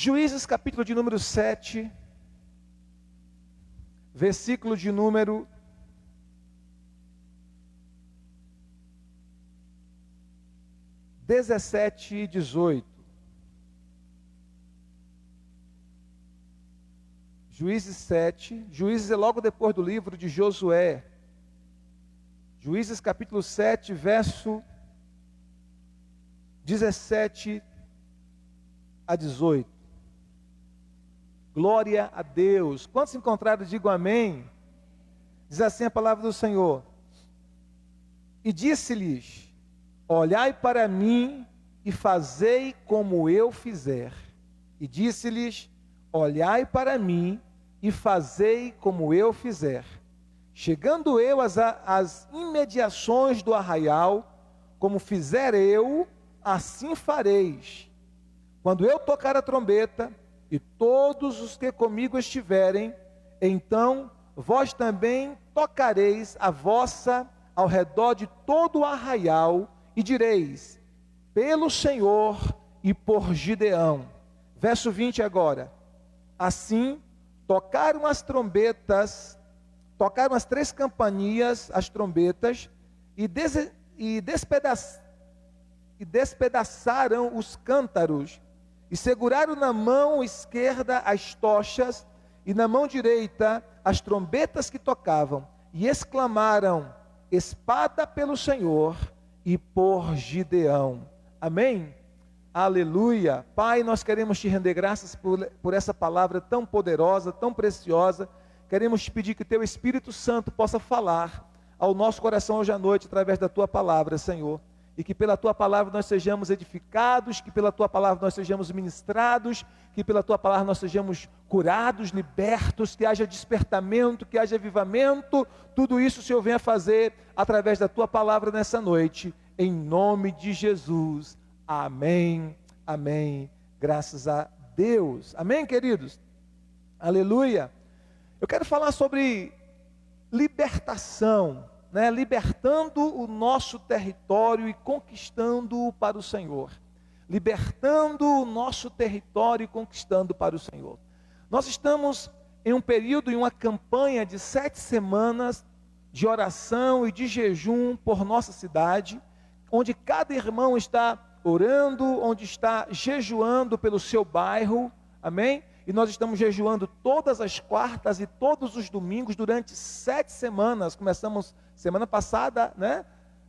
Juízes capítulo de número 7, versículo de número 17 e 18. Juízes 7, Juízes é logo depois do livro de Josué. Juízes capítulo 7, verso 17 a 18. Glória a Deus. Quantos encontraram, digam amém. Diz assim a palavra do Senhor. E disse-lhes: olhai para mim e fazei como eu fizer. E disse-lhes: olhai para mim e fazei como eu fizer. Chegando eu às imediações do arraial, como fizer eu, assim fareis. Quando eu tocar a trombeta, e todos os que comigo estiverem, então vós também tocareis a vossa ao redor de todo o arraial, e direis: pelo Senhor e por Gideão. Verso 20 agora. Assim, tocaram as trombetas, tocaram as 3 campanias, as trombetas, e despedaçaram os cântaros, e seguraram na mão esquerda as tochas, e na mão direita as trombetas que tocavam, e exclamaram: espada pelo Senhor e por Gideão. Amém? Aleluia. Pai, nós queremos te render graças por essa palavra tão poderosa, tão preciosa. Queremos te pedir que o teu Espírito Santo possa falar ao nosso coração hoje à noite, através da tua palavra, Senhor. E que pela tua palavra nós sejamos edificados, que pela tua palavra nós sejamos ministrados, que pela tua palavra nós sejamos curados, libertos, que haja despertamento, que haja avivamento. Tudo isso o Senhor venha fazer através da tua palavra nessa noite, em nome de Jesus. Amém, amém, graças a Deus. Amém, queridos? Aleluia. Eu quero falar sobre libertação, libertando o nosso território e conquistando-o para o Senhor. Libertando o nosso território e conquistando para o Senhor. Nós estamos em um período, em uma campanha de 7 semanas de oração e de jejum por nossa cidade, onde cada irmão está orando, onde está jejuando pelo seu bairro, amém? E nós estamos jejuando todas as quartas e todos os domingos durante 7 semanas. Começamos semana passada,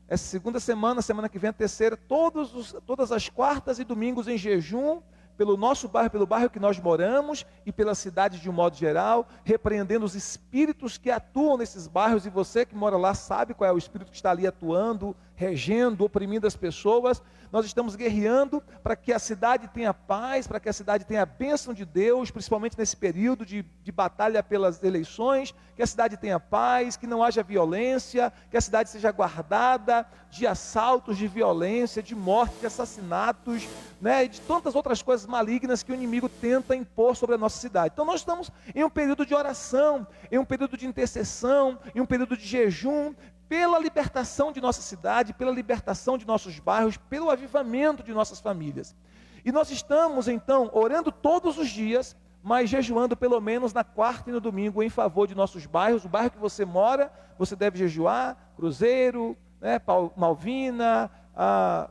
essa segunda semana, semana que vem a terceira, todas as quartas e domingos em jejum, pelo nosso bairro, pelo bairro que nós moramos e pela cidade de um modo geral, repreendendo os espíritos que atuam nesses bairros, e você que mora lá sabe qual é o espírito que está ali atuando, regendo, oprimindo as pessoas. Nós estamos guerreando para que a cidade tenha paz, para que a cidade tenha a bênção de Deus, principalmente nesse período de batalha pelas eleições, que a cidade tenha paz, que não haja violência, que a cidade seja guardada de assaltos, de violência, de morte, de assassinatos, e de tantas outras coisas malignas que o inimigo tenta impor sobre a nossa cidade. Então nós estamos em um período de oração, em um período de intercessão, em um período de jejum, pela libertação de nossa cidade, pela libertação de nossos bairros, pelo avivamento de nossas famílias. E nós estamos então orando todos os dias, mas jejuando pelo menos na quarta e no domingo em favor de nossos bairros. O bairro que você mora, você deve jejuar, Cruzeiro, Malvina,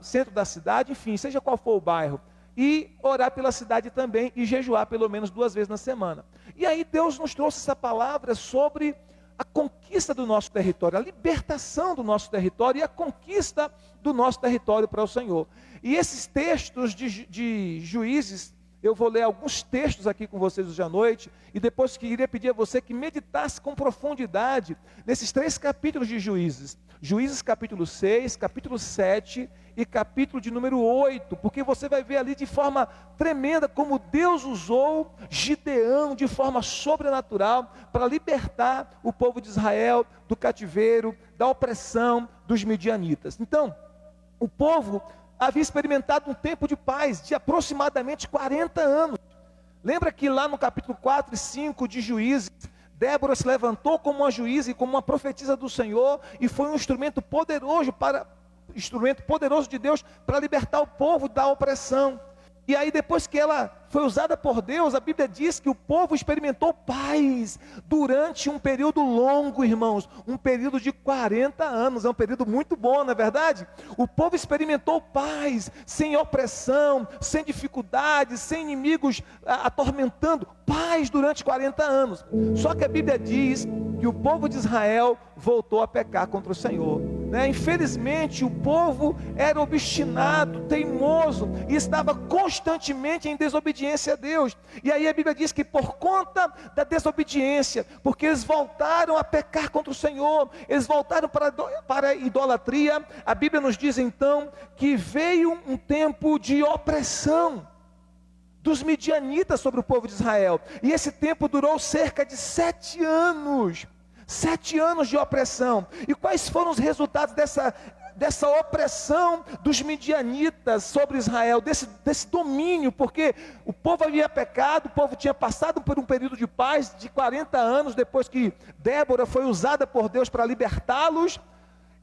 centro da cidade, enfim, seja qual for o bairro. E orar pela cidade também e jejuar pelo menos 2 vezes na semana. E aí Deus nos trouxe essa palavra sobre a conquista do nosso território, a libertação do nosso território e a conquista do nosso território para o Senhor. E esses textos de Juízes, eu vou ler alguns textos aqui com vocês hoje à noite, e depois queria pedir a você que meditasse com profundidade nesses 3 capítulos de Juízes. Juízes capítulo 6, capítulo 7 e capítulo de número 8, porque você vai ver ali de forma tremenda como Deus usou Gideão de forma sobrenatural para libertar o povo de Israel do cativeiro, da opressão dos midianitas. Então, o povo havia experimentado um tempo de paz de aproximadamente 40 anos. Lembra que lá no capítulo 4 e 5 de Juízes, Débora se levantou como uma juíza e como uma profetisa do Senhor, e foi um instrumento poderoso de Deus para libertar o povo da opressão. E aí depois que ela foi usada por Deus, a Bíblia diz que o povo experimentou paz durante um período longo, irmãos, um período de 40 anos, é um período muito bom, não é verdade? O povo experimentou paz, sem opressão, sem dificuldades, sem inimigos atormentando, paz durante 40 anos. Só que a Bíblia diz que o povo de Israel voltou a pecar contra o Senhor, né? Infelizmente o povo era obstinado, teimoso e estava constantemente em desobediência a Deus. E aí a Bíblia diz que por conta da desobediência, porque eles voltaram a pecar contra o Senhor, eles voltaram para a idolatria, a Bíblia nos diz então que veio um tempo de opressão dos midianitas sobre o povo de Israel, e esse tempo durou cerca de 7 anos, 7 anos de opressão. E quais foram os resultados dessa opressão dos midianitas sobre Israel, desse domínio? Porque o povo havia pecado, o povo tinha passado por um período de paz de 40 anos, depois que Débora foi usada por Deus para libertá-los,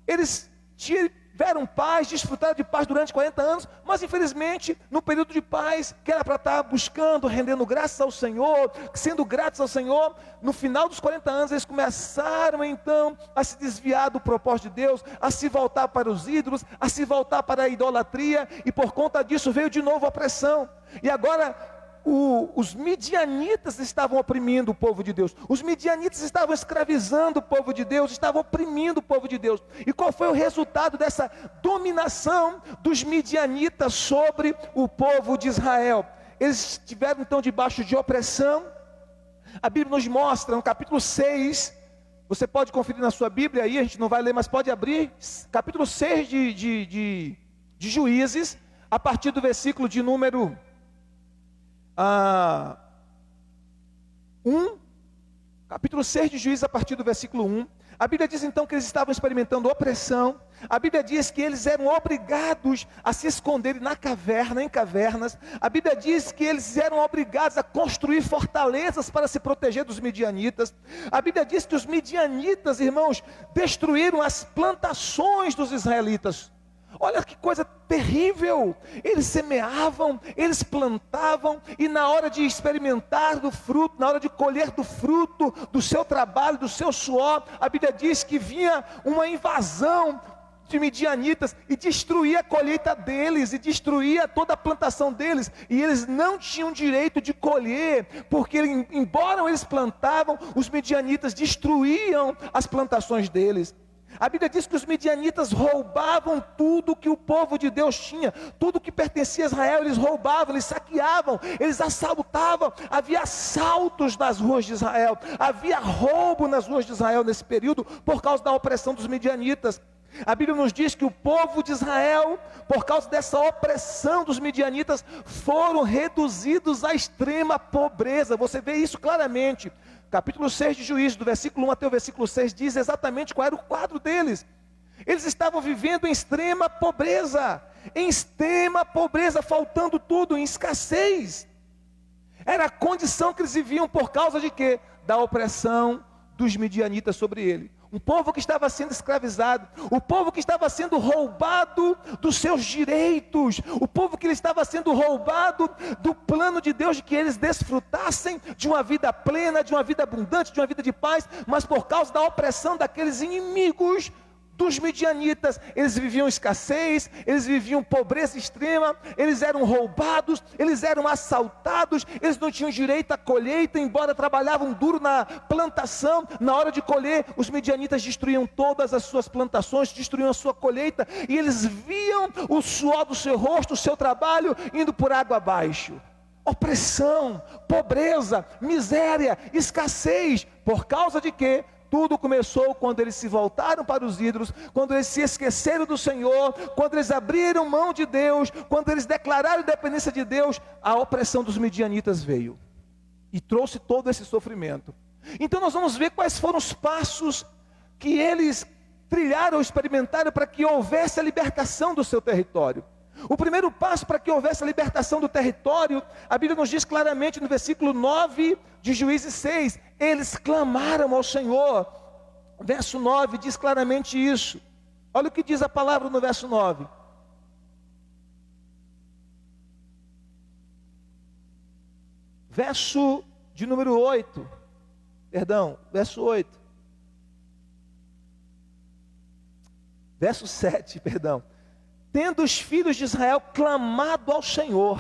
eles tiveram paz, desfrutaram de paz durante 40 anos, mas infelizmente, no período de paz, que era para estar buscando, rendendo graças ao Senhor, sendo gratos ao Senhor, no final dos 40 anos, eles começaram então a se desviar do propósito de Deus, a se voltar para os ídolos, a se voltar para a idolatria, e por conta disso veio de novo a opressão. E agora os midianitas estavam oprimindo o povo de Deus, os midianitas estavam escravizando o povo de Deus, estavam oprimindo o povo de Deus. E qual foi o resultado dessa dominação dos midianitas sobre o povo de Israel? Eles estiveram então debaixo de opressão. A Bíblia nos mostra no capítulo 6, você pode conferir na sua Bíblia aí, a gente não vai ler, mas pode abrir, capítulo 6 de Juízes, a partir do versículo de número 1, capítulo 6 de Juízes, a partir do versículo 1, a Bíblia diz então que eles estavam experimentando opressão. A Bíblia diz que eles eram obrigados a se esconderem em cavernas. A Bíblia diz que eles eram obrigados a construir fortalezas para se proteger dos midianitas. A Bíblia diz que os midianitas, irmãos, destruíram as plantações dos israelitas. Olha que coisa terrível. Eles semeavam, eles plantavam, e na hora de experimentar do fruto, na hora de colher do fruto do seu trabalho, do seu suor, a Bíblia diz que vinha uma invasão de midianitas e destruía a colheita deles, e destruía toda a plantação deles, e eles não tinham direito de colher, porque embora eles plantavam, os midianitas destruíam as plantações deles. A Bíblia diz que os midianitas roubavam tudo que o povo de Deus tinha, tudo que pertencia a Israel, eles roubavam, eles saqueavam, eles assaltavam. Havia assaltos nas ruas de Israel, havia roubo nas ruas de Israel nesse período, por causa da opressão dos midianitas. A Bíblia nos diz que o povo de Israel, por causa dessa opressão dos midianitas, foram reduzidos à extrema pobreza. Você vê isso claramente. Capítulo 6 de Juízes, do versículo 1 até o versículo 6, diz exatamente qual era o quadro deles. Eles estavam vivendo em extrema pobreza, faltando tudo, em escassez. Era a condição que eles viviam por causa de quê? Da opressão dos midianitas sobre ele. Um povo que estava sendo escravizado, o povo que estava sendo roubado dos seus direitos, o povo que estava sendo roubado do plano de Deus de que eles desfrutassem de uma vida plena, de uma vida abundante, de uma vida de paz, mas por causa da opressão daqueles inimigos dos midianitas, eles viviam escassez, eles viviam pobreza extrema, eles eram roubados, eles eram assaltados, eles não tinham direito à colheita, embora trabalhavam duro na plantação. Na hora de colher, os midianitas destruíam todas as suas plantações, destruíam a sua colheita, e eles viam o suor do seu rosto, o seu trabalho, indo por água abaixo. Opressão, pobreza, miséria, escassez, por causa de quê? Tudo começou quando eles se voltaram para os ídolos, quando eles se esqueceram do Senhor, quando eles abriram mão de Deus, quando eles declararam dependência de Deus. A opressão dos midianitas veio e trouxe todo esse sofrimento. Então nós vamos ver quais foram os passos que eles trilharam, experimentaram para que houvesse a libertação do seu território. O primeiro passo para que houvesse a libertação do território, a Bíblia nos diz claramente no versículo 9 de Juízes 6, eles clamaram ao Senhor. Verso 9 diz claramente isso. Olha o que diz a palavra no verso 9. verso de número 8. Verso 8. Verso 7, perdão. Tendo os filhos de Israel clamado ao Senhor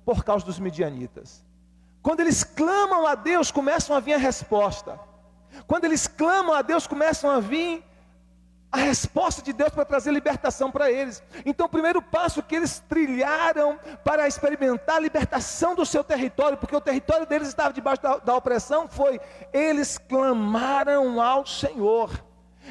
por causa dos midianitas. Quando eles clamam a Deus, começam a vir a resposta. Quando eles clamam a Deus, começam a vir a resposta de Deus para trazer libertação para eles. Então o primeiro passo que eles trilharam para experimentar a libertação do seu território, porque o território deles estava debaixo da opressão, foi: eles clamaram ao Senhor.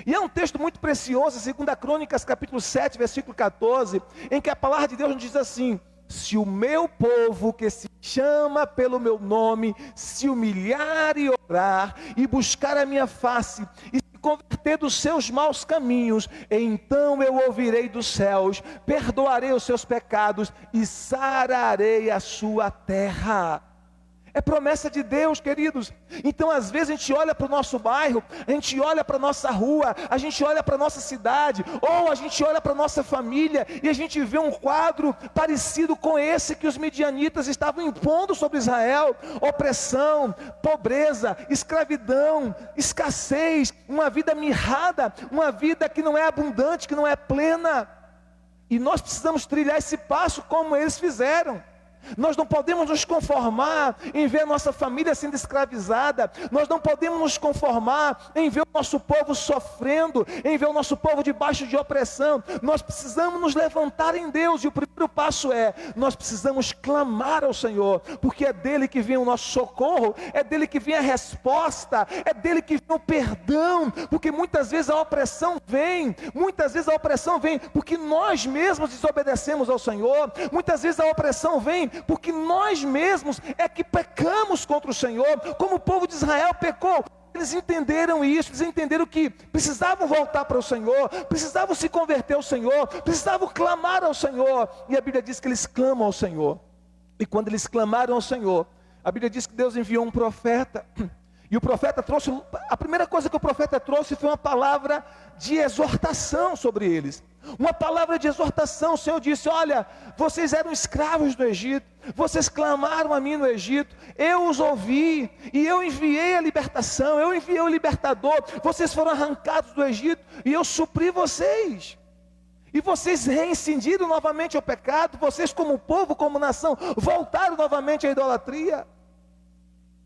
E é um texto muito precioso, 2 Crônicas capítulo 7, versículo 14, em que a palavra de Deus nos diz assim: se o meu povo que se chama pelo meu nome se humilhar e orar e buscar a minha face e se converter dos seus maus caminhos, então eu ouvirei dos céus, perdoarei os seus pecados e sararei a sua terra. É promessa de Deus, queridos. Então às vezes a gente olha para o nosso bairro, a gente olha para a nossa rua, a gente olha para a nossa cidade, ou a gente olha para a nossa família, e a gente vê um quadro parecido com esse que os midianitas estavam impondo sobre Israel: opressão, pobreza, escravidão, escassez, uma vida mirrada, uma vida que não é abundante, que não é plena. E nós precisamos trilhar esse passo como eles fizeram. Nós não podemos nos conformar em ver a nossa família sendo escravizada. Nós não podemos nos conformar em ver o nosso povo sofrendo, em ver o nosso povo debaixo de opressão. Nós precisamos nos levantar em Deus. E o primeiro passo é: nós precisamos clamar ao Senhor, porque é dele que vem o nosso socorro, é dele que vem a resposta, é dele que vem o perdão. Porque muitas vezes a opressão vem porque nós mesmos desobedecemos ao Senhor. Muitas vezes a opressão vem porque nós mesmos é que pecamos contra o Senhor, como o povo de Israel pecou. Eles entenderam isso, eles entenderam que precisavam voltar para o Senhor, precisavam se converter ao Senhor, precisavam clamar ao Senhor. E a Bíblia diz que eles clamam ao Senhor. E quando eles clamaram ao Senhor, a Bíblia diz que Deus enviou um profeta. E o profeta trouxe, a primeira coisa que o profeta trouxe foi uma palavra de exortação sobre eles. Uma palavra de exortação. O Senhor disse: olha, vocês eram escravos do Egito, vocês clamaram a mim no Egito, eu os ouvi, e eu enviei a libertação, eu enviei o libertador, vocês foram arrancados do Egito, e eu supri vocês. E vocês reincindiram novamente ao pecado, vocês como povo, como nação, voltaram novamente à idolatria.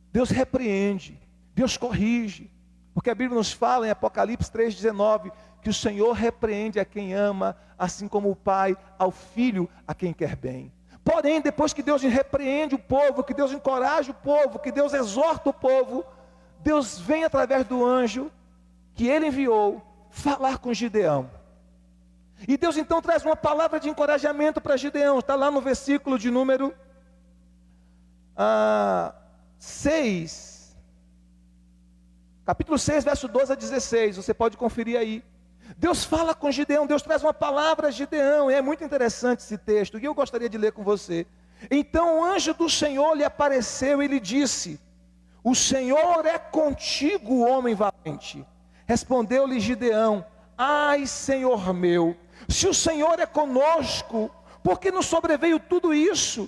Deus repreende, Deus corrige, porque a Bíblia nos fala em Apocalipse 3,19, que o Senhor repreende a quem ama, assim como o Pai ao Filho a quem quer bem. Porém, depois que Deus repreende o povo, que Deus encoraja o povo, que Deus exorta o povo, Deus vem através do anjo que ele enviou falar com Gideão. E Deus então traz uma palavra de encorajamento para Gideão. Está lá no versículo de número 6, capítulo 6, verso 12 a 16, você pode conferir aí. Deus fala com Gideão, Deus traz uma palavra a Gideão. É muito interessante esse texto, e eu gostaria de ler com você. Então o anjo do Senhor lhe apareceu e lhe disse: o Senhor é contigo, homem valente. Respondeu-lhe Gideão: ai, Senhor meu, se o Senhor é conosco, por que nos sobreveio tudo isso?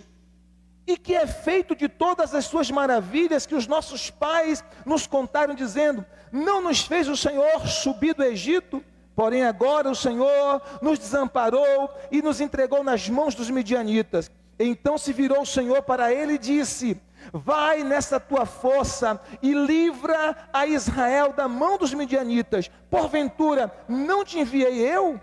E que é feito de todas as suas maravilhas que os nossos pais nos contaram, dizendo: não nos fez o Senhor subir do Egito? Porém agora o Senhor nos desamparou e nos entregou nas mãos dos midianitas. Então se virou o Senhor para ele e disse: vai nessa tua força e livra a Israel da mão dos midianitas. Porventura não te enviei eu?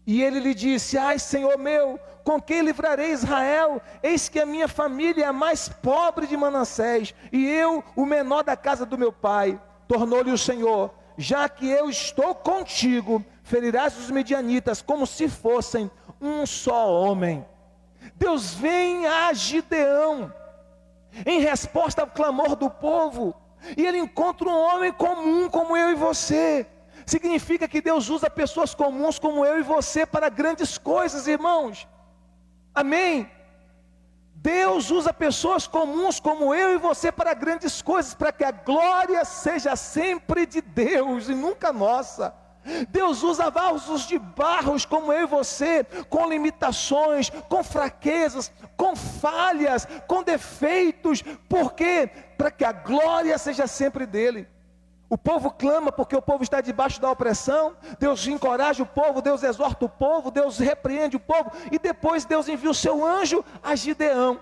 E ele lhe disse: ai, Senhor meu, com quem livrarei Israel? Eis que a minha família é a mais pobre de Manassés, e eu o menor da casa do meu pai. Tornou-lhe o Senhor: já que eu estou contigo, ferirás os midianitas como se fossem um só homem. Deus vem a Gideão em resposta ao clamor do povo, e ele encontra um homem comum como eu e você. Significa que Deus usa pessoas comuns como eu e você para grandes coisas, irmãos. Amém? Deus usa pessoas comuns como eu e você para grandes coisas, para que a glória seja sempre de Deus e nunca nossa. Deus usa vasos de barros como eu e você, com limitações, com fraquezas, com falhas, com defeitos. Por quê? Para que a glória seja sempre dele. O povo clama porque o povo está debaixo da opressão. Deus encoraja o povo, Deus exorta o povo, Deus repreende o povo. E depois Deus envia o seu anjo a Gideão.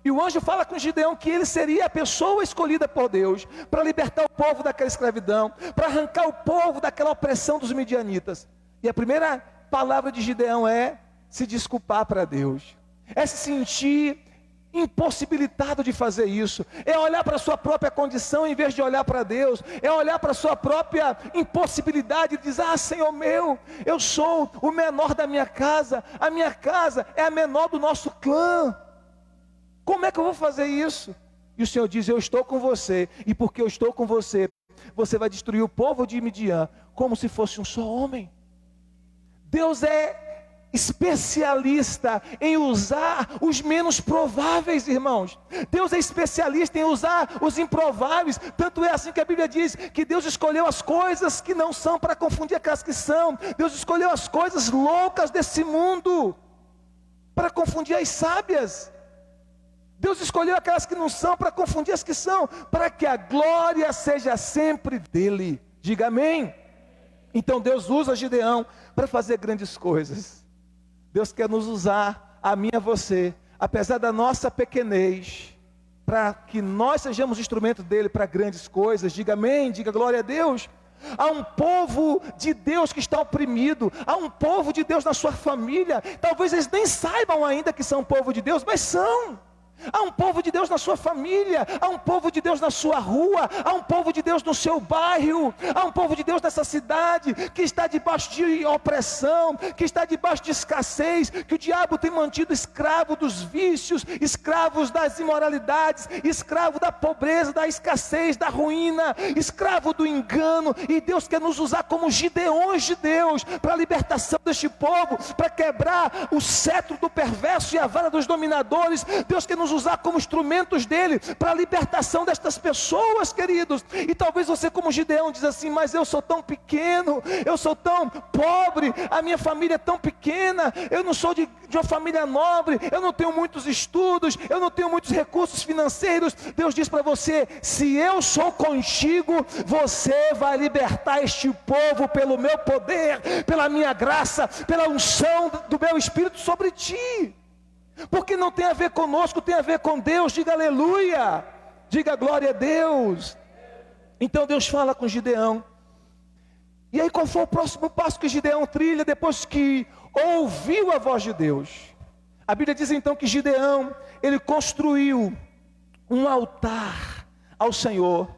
E o anjo fala com Gideão que ele seria a pessoa escolhida por Deus para libertar o povo daquela escravidão, para arrancar o povo daquela opressão dos midianitas. E a primeira palavra de Gideão é se desculpar para Deus, é se sentir impossibilitado de fazer isso, é olhar para a sua própria condição em vez de olhar para Deus, é olhar para a sua própria impossibilidade e dizer: ah, Senhor meu, eu sou o menor da minha casa, a minha casa é a menor do nosso clã. Como é que eu vou fazer isso? E o Senhor diz: eu estou com você, e porque eu estou com você, você vai destruir o povo de Midian, como se fosse um só homem. Deus é especialista em usar os menos prováveis, irmãos. Deus é especialista em usar os improváveis. Tanto é assim que a Bíblia diz que Deus escolheu as coisas que não são para confundir aquelas que são. Deus escolheu as coisas loucas desse mundo para confundir as sábias. Deus escolheu aquelas que não são para confundir as que são, para que a glória seja sempre dele. Diga amém. Então Deus usa Gideão para fazer grandes coisas. Deus quer nos usar, a mim e a você, apesar da nossa pequenez, para que nós sejamos instrumento dele para grandes coisas. Diga amém, diga glória a Deus. Há um povo de Deus que está oprimido, há um povo de Deus na sua família. Talvez eles nem saibam ainda que são povo de Deus, mas são. Há um povo de Deus na sua família, há um povo de Deus na sua rua, há um povo de Deus no seu bairro, há um povo de Deus nessa cidade que está debaixo de opressão, que está debaixo de escassez, que o diabo tem mantido escravo dos vícios, escravos das imoralidades, escravo da pobreza, da escassez, da ruína, escravo do engano. E Deus quer nos usar como Gideões de Deus para a libertação deste povo, para quebrar o cetro do perverso e a vara dos dominadores. Deus quer nos usar como instrumentos dele para a libertação destas pessoas, queridos. E talvez você, como Gideão, diz assim: mas eu sou tão pequeno, eu sou tão pobre, a minha família é tão pequena, eu não sou de uma família nobre, eu não tenho muitos estudos, eu não tenho muitos recursos financeiros. Deus diz para você: se eu sou contigo, você vai libertar este povo pelo meu poder, pela minha graça, pela unção do meu Espírito sobre ti. Porque não tem a ver conosco, tem a ver com Deus. Diga aleluia, diga glória a Deus. Então Deus fala com Gideão. E aí qual foi o próximo passo que Gideão trilha depois que ouviu a voz de Deus? A Bíblia diz então que Gideão, ele construiu um altar ao Senhor.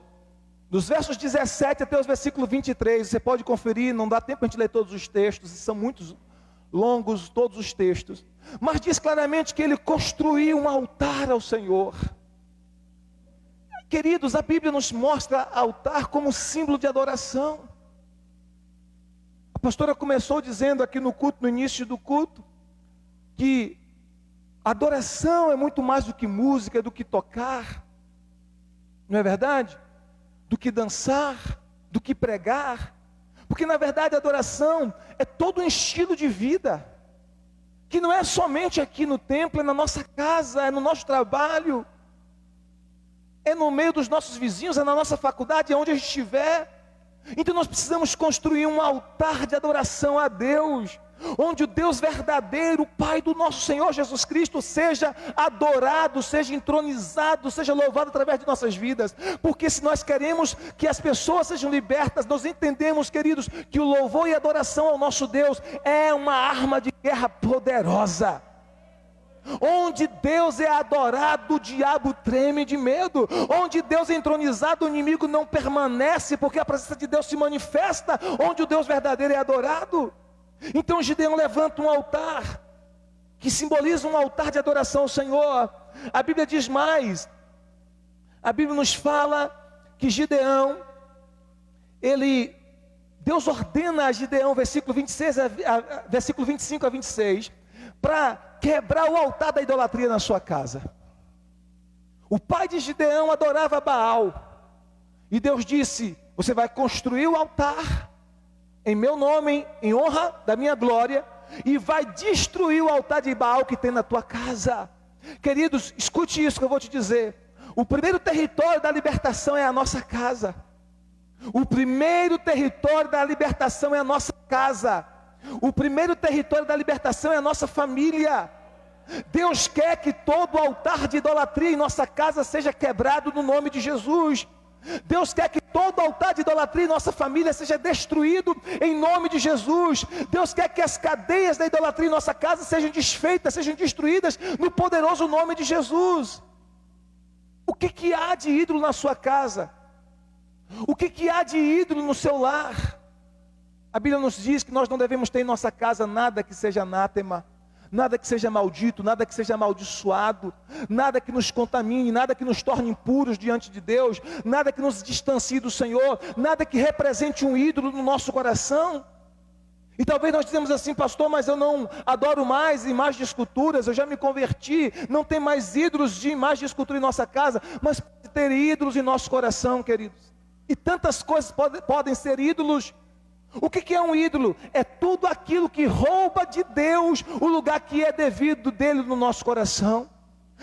Dos versos 17 até os versículos 23, você pode conferir, não dá tempo para a gente ler todos os textos, são muitos longos todos os textos, mas diz claramente que ele construiu um altar ao Senhor. Queridos, a Bíblia nos mostra altar como símbolo de adoração. A pastora começou dizendo aqui no culto, no início do culto, que adoração é muito mais do que música, do que tocar, não é verdade? Do que dançar, do que pregar. Porque na verdade a adoração é todo um estilo de vida, que não é somente aqui no templo, é na nossa casa, é no nosso trabalho, é no meio dos nossos vizinhos, é na nossa faculdade, é onde a gente estiver. Então nós precisamos construir um altar de adoração a Deus, onde o Deus verdadeiro, o Pai do nosso Senhor Jesus Cristo, seja adorado, seja entronizado, seja louvado através de nossas vidas. Porque se nós queremos que as pessoas sejam libertas, nós entendemos, queridos, que o louvor e a adoração ao nosso Deus é uma arma de guerra poderosa. Onde Deus é adorado, o diabo treme de medo. Onde Deus é entronizado, o inimigo não permanece, porque a presença de Deus se manifesta onde o Deus verdadeiro é adorado. Então Gideão levanta um altar, que simboliza um altar de adoração ao Senhor. A Bíblia diz mais, a Bíblia nos fala que Gideão, Deus ordena a Gideão, versículo 25 a 26, para quebrar o altar da idolatria na sua casa. O pai de Gideão adorava Baal, e Deus disse: você vai construir o altar, em meu nome, em honra da minha glória, e vai destruir o altar de Baal que tem na tua casa. Queridos, escute isso que eu vou te dizer. O primeiro território da libertação é a nossa casa. O primeiro território da libertação é a nossa casa. O primeiro território da libertação é a nossa família. Deus quer que todo altar de idolatria em nossa casa seja quebrado no nome de Jesus. Deus quer que todo altar de idolatria em nossa família seja destruído em nome de Jesus. Deus quer que as cadeias da idolatria em nossa casa sejam desfeitas, sejam destruídas no poderoso nome de Jesus. O que há de ídolo na sua casa? O que há de ídolo no seu lar? A Bíblia nos diz que nós não devemos ter em nossa casa nada que seja anátema, nada que seja maldito, nada que seja amaldiçoado, nada que nos contamine, nada que nos torne impuros diante de Deus, nada que nos distancie do Senhor, nada que represente um ídolo no nosso coração. E talvez nós dizemos assim: pastor, mas eu não adoro mais imagens de esculturas, eu já me converti, não tem mais ídolos de imagem de escultura em nossa casa. Mas pode ter ídolos em nosso coração, queridos. E tantas coisas podem ser ídolos. O que é um ídolo? É tudo aquilo que rouba de Deus o lugar que é devido dele no nosso coração.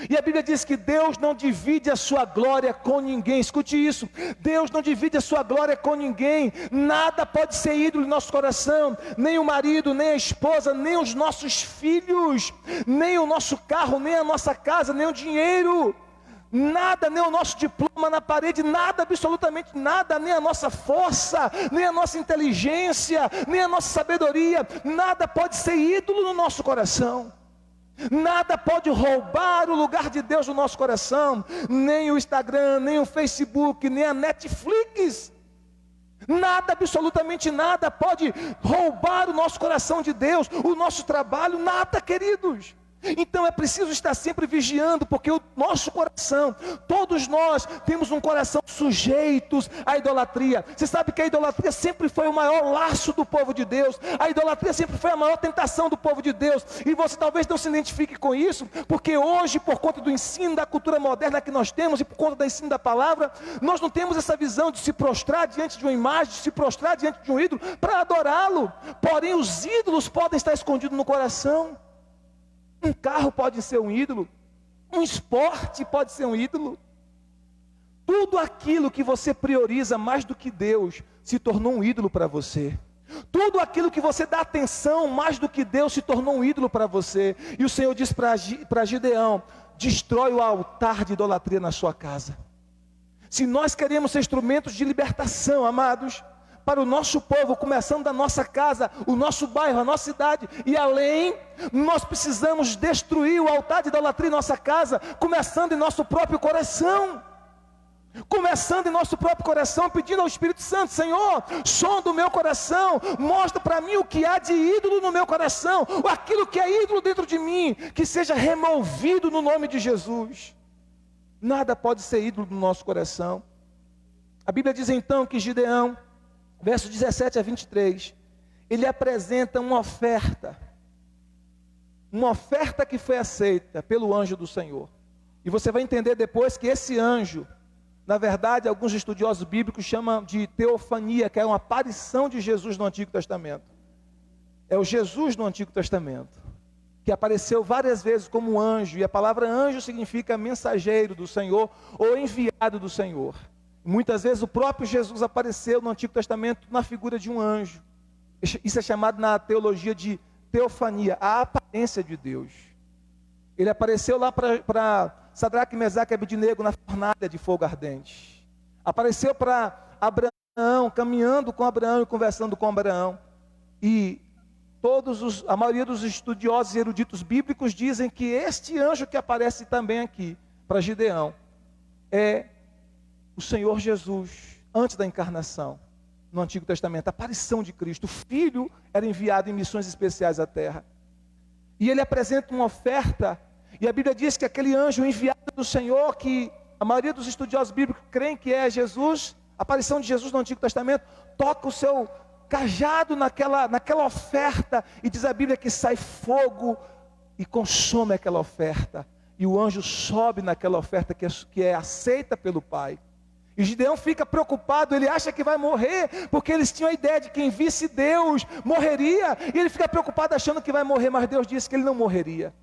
E a Bíblia diz que Deus não divide a sua glória com ninguém. Escute isso: Deus não divide a sua glória com ninguém. Nada pode ser ídolo em nosso coração. Nem o marido, nem a esposa, nem os nossos filhos, nem o nosso carro, nem a nossa casa, nem o dinheiro. Nada, nem o nosso diploma na parede, nada, absolutamente nada, nem a nossa força, nem a nossa inteligência, nem a nossa sabedoria, nada pode ser ídolo no nosso coração. Nada pode roubar o lugar de Deus no nosso coração, nem o Instagram, nem o Facebook, nem a Netflix. Nada, absolutamente nada pode roubar o nosso coração de Deus, o nosso trabalho, nada, queridos. Então é preciso estar sempre vigiando, porque o nosso coração, todos nós temos um coração sujeitos à idolatria. Você sabe que a idolatria sempre foi o maior laço do povo de Deus. A idolatria sempre foi a maior tentação do povo de Deus. E você talvez não se identifique com isso, porque hoje, por conta do ensino da cultura moderna que nós temos, e por conta do ensino da palavra, nós não temos essa visão de se prostrar diante de uma imagem, de se prostrar diante de um ídolo para adorá-lo. Porém, os ídolos podem estar escondidos no coração. Um carro pode ser um ídolo, um esporte pode ser um ídolo. Tudo aquilo que você prioriza mais do que Deus se tornou um ídolo para você. Tudo aquilo que você dá atenção mais do que Deus se tornou um ídolo para você. E o Senhor diz para Gideão: destrói o altar de idolatria na sua casa. Se nós queremos ser instrumentos de libertação, amados, para o nosso povo, começando da nossa casa, o nosso bairro, a nossa cidade e além, nós precisamos destruir o altar de idolatria em nossa casa, começando em nosso próprio coração. Começando em nosso próprio coração, pedindo ao Espírito Santo: Senhor, sonda o meu coração, mostra para mim o que há de ídolo no meu coração, aquilo que é ídolo dentro de mim, que seja removido no nome de Jesus. Nada pode ser ídolo no nosso coração. A Bíblia diz então que Gideão, versos 17 a 23, ele apresenta uma oferta que foi aceita pelo anjo do Senhor. E você vai entender depois que esse anjo, na verdade, alguns estudiosos bíblicos chamam de teofania, que é uma aparição de Jesus no Antigo Testamento. É o Jesus no Antigo Testamento, que apareceu várias vezes como anjo, e a palavra anjo significa mensageiro do Senhor, ou enviado do Senhor. Muitas vezes o próprio Jesus apareceu no Antigo Testamento na figura de um anjo. Isso é chamado na teologia de teofania, a aparência de Deus. Ele apareceu lá para Sadraque, Mesaque e Abednego na fornalha de fogo ardente. Apareceu para Abraão, caminhando com Abraão e conversando com Abraão. E a maioria dos estudiosos e eruditos bíblicos dizem que este anjo que aparece também aqui para Gideão é o Senhor Jesus, antes da encarnação, no Antigo Testamento, a aparição de Cristo. O Filho era enviado em missões especiais à terra. E ele apresenta uma oferta, e a Bíblia diz que aquele anjo enviado do Senhor, que a maioria dos estudiosos bíblicos creem que é Jesus, a aparição de Jesus no Antigo Testamento, toca o seu cajado naquela oferta, e diz a Bíblia que sai fogo e consome aquela oferta. E o anjo sobe naquela oferta que é aceita pelo Pai. E Gideão fica preocupado, ele acha que vai morrer, porque eles tinham a ideia de que quem visse Deus morreria, e ele fica preocupado achando que vai morrer, mas Deus disse que ele não morreria.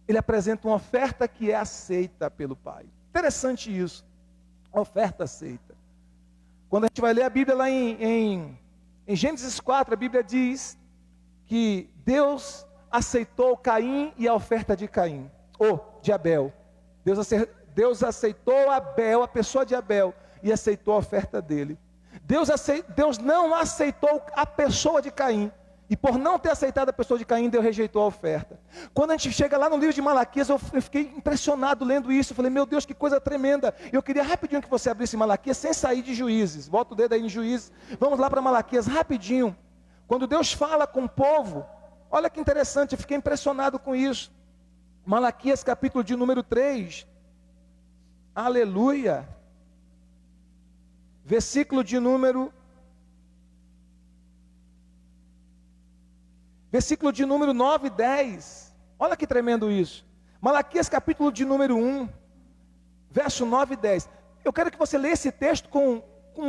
Ele apresenta uma oferta que é aceita pelo Pai. Interessante isso, oferta aceita. Quando a gente vai ler a Bíblia lá em Gênesis 4, a Bíblia diz que Deus aceitou Caim e a oferta de Caim, ou de Abel. Deus aceitou Abel, a pessoa de Abel, e aceitou a oferta dele. Deus não aceitou a pessoa de Caim, e por não ter aceitado a pessoa de Caim, Deus rejeitou a oferta. Quando a gente chega lá no livro de Malaquias, eu fiquei impressionado lendo isso. Eu falei, meu Deus, que coisa tremenda. Eu queria rapidinho que você abrisse Malaquias, sem sair de Juízes. Bota o dedo aí em Juízes. Vamos lá para Malaquias, rapidinho. Quando Deus fala com o povo, olha que interessante, eu fiquei impressionado com isso. Malaquias, capítulo de número 3. Aleluia. Versículo de número 9 e 10. Olha que tremendo isso. Malaquias capítulo de número 1, verso 9 e 10. Eu quero que você leia esse texto com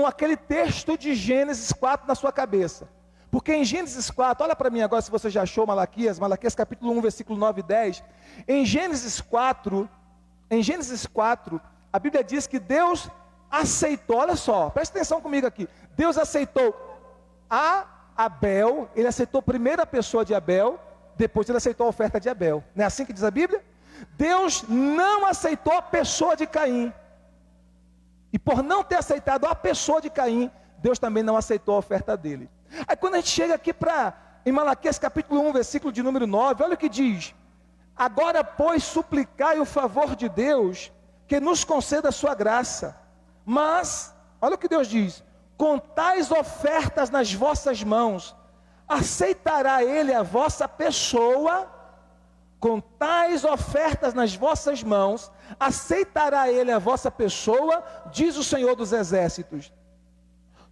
aquele texto de Gênesis 4 na sua cabeça. Porque em Gênesis 4, olha para mim agora se você já achou Malaquias capítulo 1, versículo 9 e 10. Em Gênesis 4, a Bíblia diz que Deus aceitou, olha só, presta atenção comigo aqui. Deus aceitou a Abel, ele aceitou a primeira pessoa de Abel, depois ele aceitou a oferta de Abel. Não é assim que diz a Bíblia? Deus não aceitou a pessoa de Caim. E por não ter aceitado a pessoa de Caim, Deus também não aceitou a oferta dele. Aí quando a gente chega aqui em Malaquias capítulo 1, versículo de número 9, olha o que diz. Agora, pois, suplicai o favor de Deus, que nos conceda a sua graça. Mas, olha o que Deus diz, com tais ofertas nas vossas mãos, aceitará Ele a vossa pessoa, com tais ofertas nas vossas mãos, aceitará Ele a vossa pessoa, diz o Senhor dos Exércitos.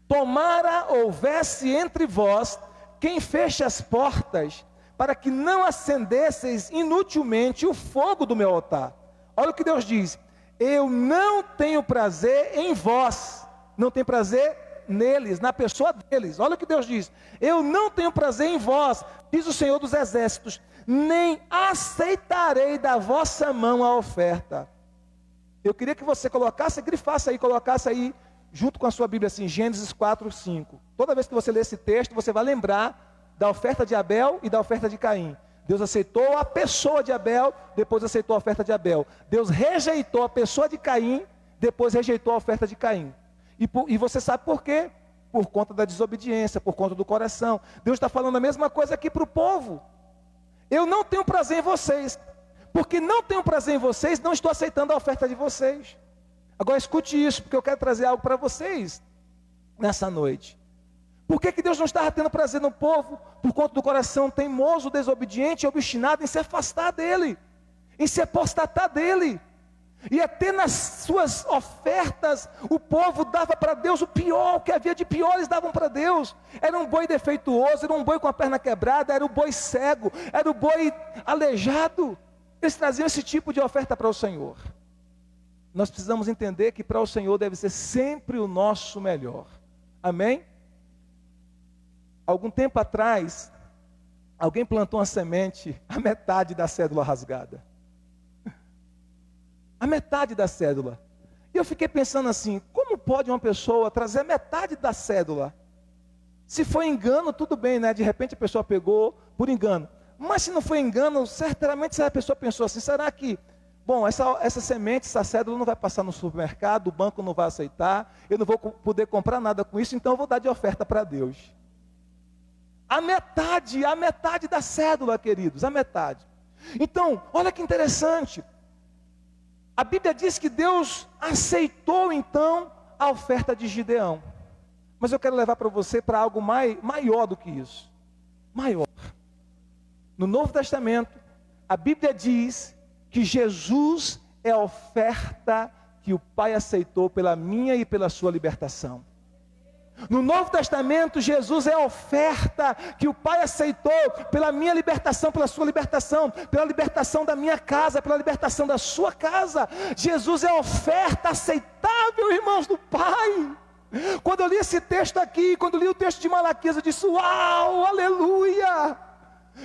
Tomara houvesse entre vós quem feche as portas, para que não acendesseis inutilmente o fogo do meu altar. Olha o que Deus diz, eu não tenho prazer em vós, não tenho prazer neles, na pessoa deles. Olha o que Deus diz, eu não tenho prazer em vós, diz o Senhor dos Exércitos, nem aceitarei da vossa mão a oferta. Eu queria que você grifasse aí, junto com a sua Bíblia assim, Gênesis 4, 5. Toda vez que você ler esse texto, você vai lembrar da oferta de Abel e da oferta de Caim. Deus aceitou a pessoa de Abel, depois aceitou a oferta de Abel. Deus rejeitou a pessoa de Caim, depois rejeitou a oferta de Caim. E você sabe por quê? Por conta da desobediência, por conta do coração. Deus está falando a mesma coisa aqui para o povo. Eu não tenho prazer em vocês, porque não tenho prazer em vocês, não estou aceitando a oferta de vocês. Agora escute isso, porque eu quero trazer algo para vocês nessa noite. Por que Deus não estava tendo prazer no povo? Por conta do coração teimoso, desobediente e obstinado em se afastar dele, em se apostatar dele. E até nas suas ofertas, o povo dava para Deus o pior, o que havia de pior eles davam para Deus. Era um boi defeituoso, era um boi com a perna quebrada, era um boi cego, era um boi aleijado. Eles traziam esse tipo de oferta para o Senhor. Nós precisamos entender que para o Senhor deve ser sempre o nosso melhor. Amém? Algum tempo atrás, alguém plantou uma semente, a metade da cédula rasgada. A metade da cédula. E eu fiquei pensando assim, como pode uma pessoa trazer a metade da cédula? Se foi engano, tudo bem, né? De repente a pessoa pegou por engano. Mas se não foi engano, certamente a pessoa pensou assim, será que, bom, essa semente, essa cédula não vai passar no supermercado, o banco não vai aceitar, eu não vou poder comprar nada com isso, então eu vou dar de oferta para Deus. A metade da cédula, queridos, a metade. Então, olha que interessante. A Bíblia diz que Deus aceitou então a oferta de Gideão. Mas eu quero levar para você para algo maior do que isso. Maior. No Novo Testamento, a Bíblia diz que Jesus é a oferta que o Pai aceitou pela minha e pela sua libertação. No Novo Testamento, Jesus é a oferta que o Pai aceitou pela minha libertação, pela sua libertação, pela libertação da minha casa, pela libertação da sua casa. Jesus é a oferta aceitável, irmãos, do Pai. Quando eu li esse texto aqui, quando eu li o texto de Malaquias, eu disse: uau, aleluia!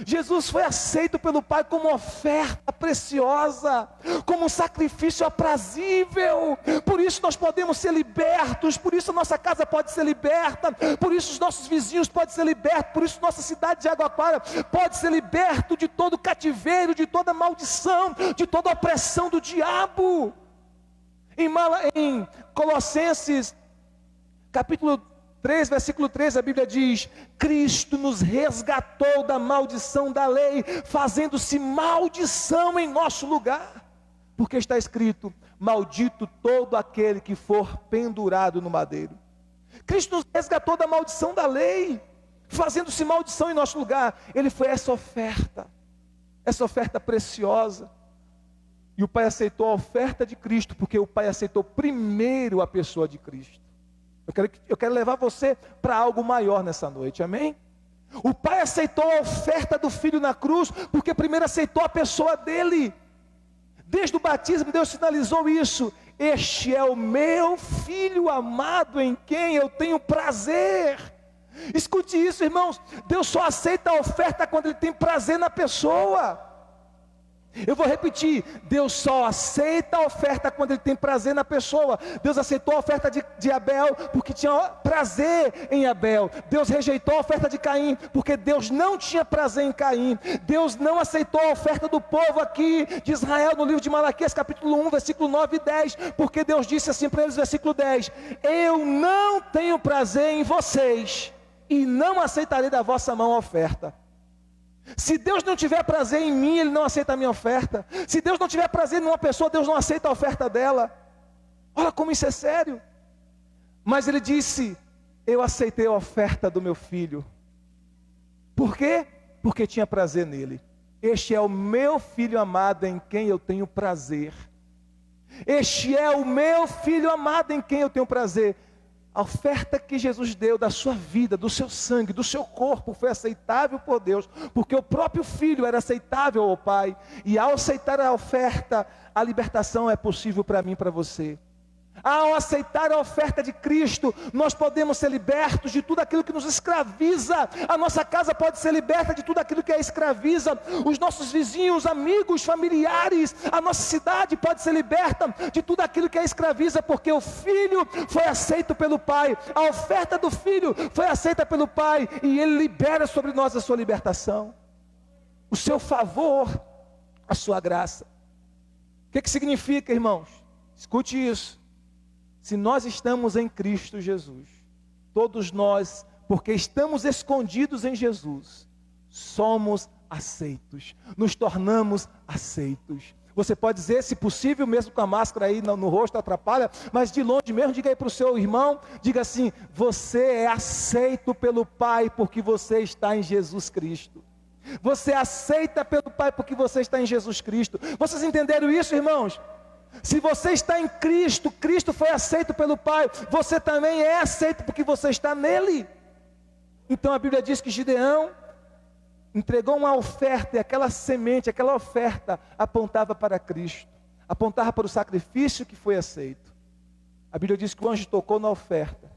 Jesus foi aceito pelo Pai como oferta preciosa, como um sacrifício aprazível. Por isso nós podemos ser libertos, por isso a nossa casa pode ser liberta, por isso os nossos vizinhos podem ser libertos, por isso nossa cidade de Água Clara pode ser liberto de todo cativeiro, de toda maldição, de toda opressão do diabo. Em Colossenses capítulo 3, versículo 3, a Bíblia diz: Cristo nos resgatou da maldição da lei, fazendo-se maldição em nosso lugar. Porque está escrito: maldito todo aquele que for pendurado no madeiro. Cristo nos resgatou da maldição da lei, fazendo-se maldição em nosso lugar. Ele foi essa oferta preciosa. E o Pai aceitou a oferta de Cristo, porque o Pai aceitou primeiro a pessoa de Cristo. Eu quero levar você para algo maior nessa noite, amém? O Pai aceitou a oferta do Filho na cruz, porque primeiro aceitou a pessoa dele. Desde o batismo, Deus sinalizou isso: este é o meu Filho amado, em quem eu tenho prazer. Escute isso, irmãos, Deus só aceita a oferta quando Ele tem prazer na pessoa. Eu vou repetir: Deus só aceita a oferta quando Ele tem prazer na pessoa. Deus aceitou a oferta de Abel porque tinha prazer em Abel. Deus rejeitou a oferta de Caim porque Deus não tinha prazer em Caim. Deus não aceitou a oferta do povo aqui de Israel no livro de Malaquias capítulo 1, versículo 9 e 10, porque Deus disse assim para eles, versículo 10: eu não tenho prazer em vocês e não aceitarei da vossa mão a oferta. Se Deus não tiver prazer em mim, Ele não aceita a minha oferta. Se Deus não tiver prazer em uma pessoa, Deus não aceita a oferta dela. Olha como isso é sério. Mas Ele disse: eu aceitei a oferta do meu filho. Por quê? Porque tinha prazer nele. Este é o meu filho amado, em quem eu tenho prazer. Este é o meu filho amado, em quem eu tenho prazer. A oferta que Jesus deu da sua vida, do seu sangue, do seu corpo, foi aceitável por Deus, porque o próprio Filho era aceitável ao Pai, e ao aceitar a oferta, a libertação é possível para mim e para você. Ao aceitar a oferta de Cristo, nós podemos ser libertos de tudo aquilo que nos escraviza. A nossa casa pode ser liberta de tudo aquilo que a escraviza. Os nossos vizinhos, amigos, familiares, a nossa cidade pode ser liberta de tudo aquilo que a escraviza, porque o Filho foi aceito pelo Pai. A oferta do Filho foi aceita pelo Pai, e Ele libera sobre nós a sua libertação, o seu favor, a sua graça. O que significa, irmãos? Escute isso. Se nós estamos em Cristo Jesus, todos nós, porque estamos escondidos em Jesus, somos aceitos, nos tornamos aceitos. Você pode dizer, se possível, mesmo com a máscara aí no rosto atrapalha, mas de longe mesmo, diga aí para o seu irmão, diga assim: você é aceito pelo Pai porque você está em Jesus Cristo. Você aceita pelo Pai porque você está em Jesus Cristo. Vocês entenderam isso, irmãos? Se você está em Cristo, Cristo foi aceito pelo Pai, você também é aceito porque você está nele. Então a Bíblia diz que Gideão entregou uma oferta, e aquela semente, aquela oferta apontava para Cristo, apontava para o sacrifício que foi aceito. A Bíblia diz que o anjo tocou na oferta,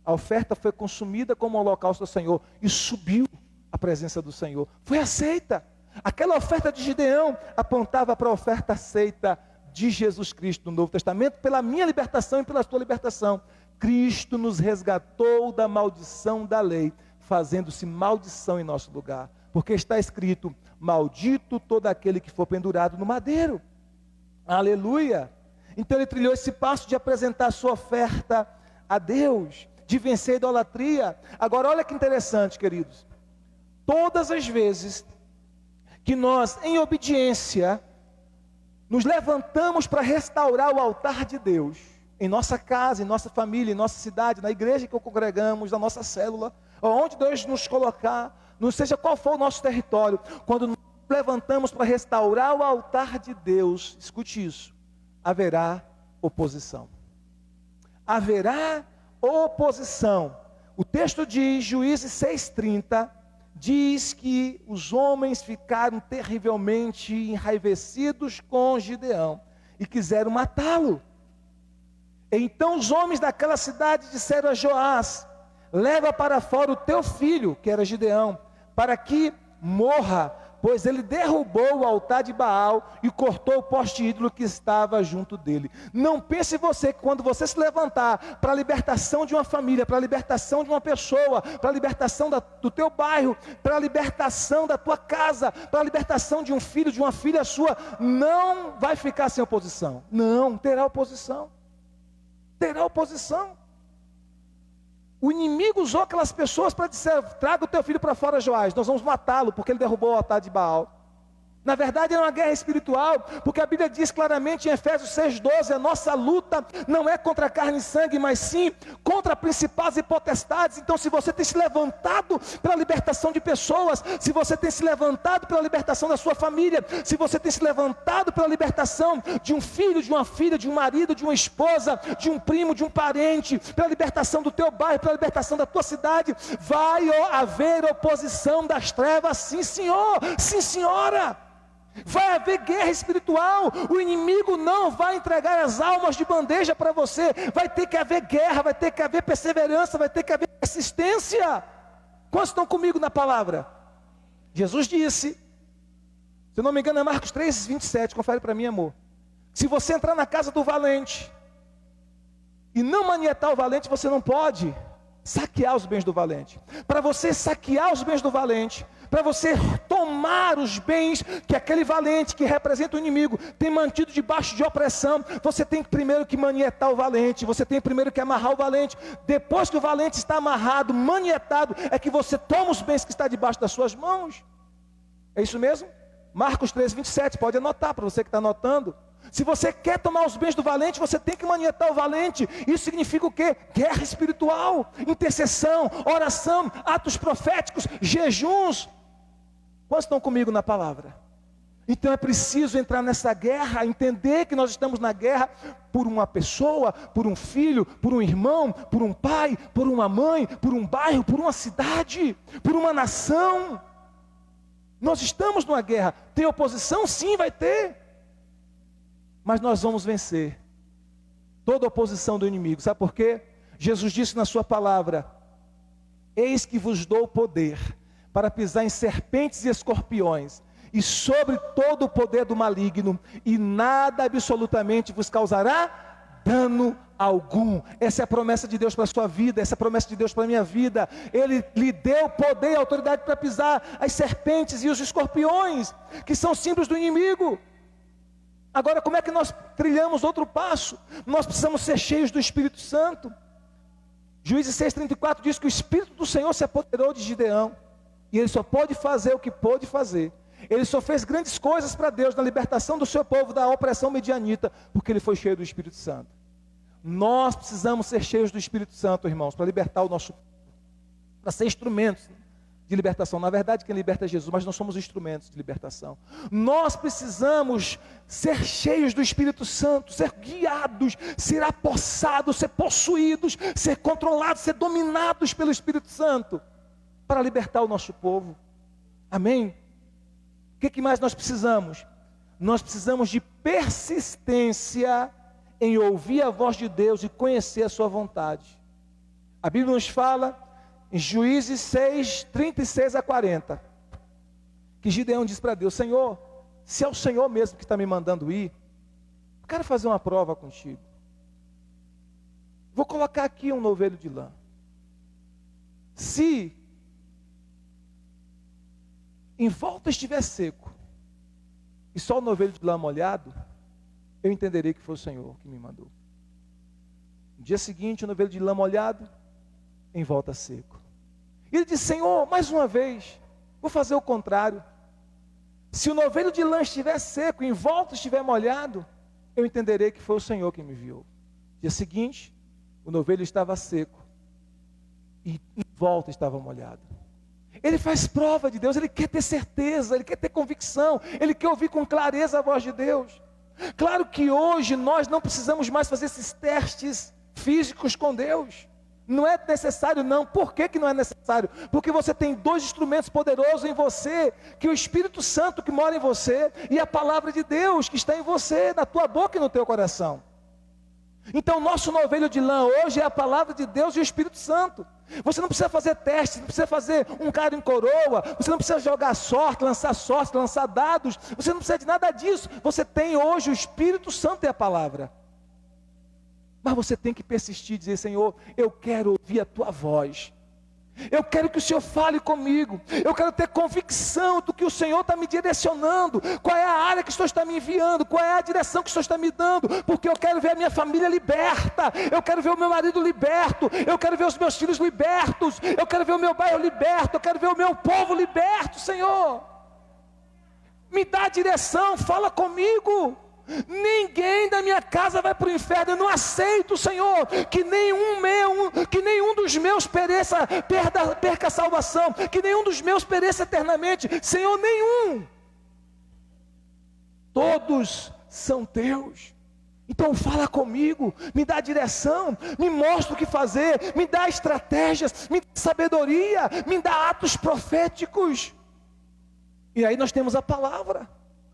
a oferta foi consumida como um holocausto ao Senhor e subiu à presença do Senhor, foi aceita. Aquela oferta de Gideão apontava para a oferta aceita de Jesus Cristo no Novo Testamento, pela minha libertação e pela tua libertação. Cristo nos resgatou da maldição da lei, fazendo-se maldição em nosso lugar, porque está escrito: maldito todo aquele que for pendurado no madeiro. Aleluia! Então Ele trilhou esse passo de apresentar a sua oferta a Deus, de vencer a idolatria. Agora olha que interessante, queridos, todas as vezes que nós, em obediência, nos levantamos para restaurar o altar de Deus, em nossa casa, em nossa família, em nossa cidade, na igreja que congregamos, na nossa célula, onde Deus nos colocar, não seja qual for o nosso território, quando nos levantamos para restaurar o altar de Deus, escute isso, haverá oposição. Haverá oposição. O texto de Juízes 6:30 diz que os homens ficaram terrivelmente enraivecidos com Gideão e quiseram matá-lo. Então os homens daquela cidade disseram a Joás: leva para fora o teu filho, que era Gideão, para que morra, pois ele derrubou o altar de Baal e cortou o poste ídolo que estava junto dele. Não pense você que quando você se levantar para a libertação de uma família, para a libertação de uma pessoa, para a libertação do teu bairro, para a libertação da tua casa, para a libertação de um filho, de uma filha sua, não vai ficar sem oposição. Não, terá oposição. Terá oposição. O inimigo usou aquelas pessoas para dizer: traga o teu filho para fora, Joás, nós vamos matá-lo, porque ele derrubou o altar de Baal. Na verdade era uma guerra espiritual, porque a Bíblia diz claramente em Efésios 6:12, a nossa luta não é contra carne e sangue, mas sim contra principados e potestades. Então se você tem se levantado pela libertação de pessoas, se você tem se levantado pela libertação da sua família, se você tem se levantado pela libertação de um filho, de uma filha, de um marido, de uma esposa, de um primo, de um parente, pela libertação do teu bairro, pela libertação da tua cidade, vai haver oposição das trevas, sim senhor, sim senhora. Vai haver guerra espiritual. O inimigo não vai entregar as almas de bandeja para você. Vai ter que haver guerra, vai ter que haver perseverança, vai ter que haver persistência. Quantos estão comigo na palavra? Jesus disse, se eu não me engano é Marcos 3:27, confere para mim, amor. Se você entrar na casa do valente e não manietar o valente, você não pode saquear os bens do valente. Para você saquear os bens do valente, para você tomar os bens que aquele valente, que representa o inimigo, tem mantido debaixo de opressão, você tem primeiro que manietar o valente, você tem primeiro que amarrar o valente. Depois que o valente está amarrado, manietado, é que você toma os bens que está debaixo das suas mãos. É isso mesmo? Marcos 3:27, pode anotar para você que está anotando. Se você quer tomar os bens do valente, você tem que manietar o valente. Isso significa o quê? Guerra espiritual, intercessão, oração, atos proféticos, jejuns. Quantos estão comigo na palavra? Então é preciso entrar nessa guerra, entender que nós estamos na guerra por uma pessoa, por um filho, por um irmão, por um pai, por uma mãe, por um bairro, por uma cidade, por uma nação. Nós estamos numa guerra. Tem oposição? Sim, vai ter. Mas nós vamos vencer toda oposição do inimigo. Sabe por quê? Jesus disse na sua palavra: eis que vos dou poder para pisar em serpentes e escorpiões, e sobre todo o poder do maligno, e nada absolutamente vos causará dano algum. Essa é a promessa de Deus para a sua vida, essa é a promessa de Deus para a minha vida. Ele lhe deu poder e autoridade para pisar as serpentes e os escorpiões, que são símbolos do inimigo. Agora, como é que nós trilhamos outro passo? Nós precisamos ser cheios do Espírito Santo. Juízes 6:34 diz que o Espírito do Senhor se apoderou de Gideão, e ele só pode fazer o que pôde fazer. Ele só fez grandes coisas para Deus na libertação do seu povo da opressão medianita, porque ele foi cheio do Espírito Santo. Nós precisamos ser cheios do Espírito Santo, irmãos, para libertar o nosso povo, para ser instrumentos de libertação. Na verdade quem liberta é Jesus, mas nós somos instrumentos de libertação. Nós precisamos ser cheios do Espírito Santo, ser guiados, ser apossados, ser possuídos, ser controlados, ser dominados pelo Espírito Santo, para libertar o nosso povo. Amém? O que mais nós precisamos? Nós precisamos de persistência em ouvir a voz de Deus e conhecer a sua vontade. A Bíblia nos fala em Juízes 6:36-40, que Gideão diz para Deus: Senhor, se é o Senhor mesmo que está me mandando ir, eu quero fazer uma prova contigo. Vou colocar aqui um novelho de lã. Se em volta estiver seco e só o novelho de lã molhado, eu entenderei que foi o Senhor que me mandou. No dia seguinte, o novelho de lã molhado, em volta seco. E ele disse: Senhor, mais uma vez, vou fazer o contrário. Se o novelho de lã estiver seco, em volta estiver molhado, eu entenderei que foi o Senhor que me enviou. Dia seguinte, o novelho estava seco e em volta estava molhado. Ele faz prova de Deus, ele quer ter certeza, ele quer ter convicção, ele quer ouvir com clareza a voz de Deus. Claro que hoje nós não precisamos mais fazer esses testes físicos com Deus. Não é necessário não. Por que não é necessário? Porque você tem dois instrumentos poderosos em você, que é o Espírito Santo que mora em você, e a palavra de Deus que está em você, na tua boca e no teu coração. Então o nosso novelho de lã hoje é a palavra de Deus e o Espírito Santo. Você não precisa fazer teste, não precisa fazer um cara em coroa, você não precisa jogar sorte, lançar dados, você não precisa de nada disso. Você tem hoje o Espírito Santo e a palavra. Mas você tem que persistir e dizer: Senhor, eu quero ouvir a tua voz. Eu quero que o Senhor fale comigo. Eu quero ter convicção do que o Senhor está me direcionando. Qual é a área que o Senhor está me enviando? Qual é a direção que o Senhor está me dando? Porque eu quero ver a minha família liberta. Eu quero ver o meu marido liberto. Eu quero ver os meus filhos libertos. Eu quero ver o meu bairro liberto. Eu quero ver o meu povo liberto, Senhor. Me dá a direção, fala comigo. Ninguém da minha casa vai para o inferno. Eu não aceito, Senhor, que nenhum dos meus perca a salvação, que nenhum dos meus pereça eternamente. Senhor, nenhum. Todos são teus. Então fala comigo, me dá direção, me mostra o que fazer, me dá estratégias, me dá sabedoria, me dá atos proféticos. E aí nós temos a palavra,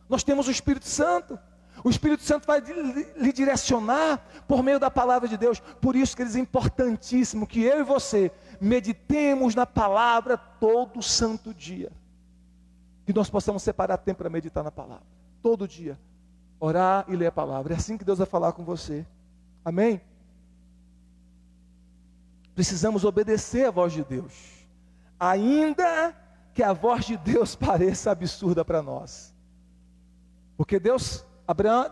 nós temos o Espírito Santo. O Espírito Santo vai lhe direcionar por meio da palavra de Deus. Por isso que é importantíssimo que eu e você meditemos na palavra todo santo dia. Que nós possamos separar tempo para meditar na palavra. Todo dia. Orar e ler a palavra. É assim que Deus vai falar com você. Amém? Precisamos obedecer a voz de Deus. Ainda que a voz de Deus pareça absurda para nós. Porque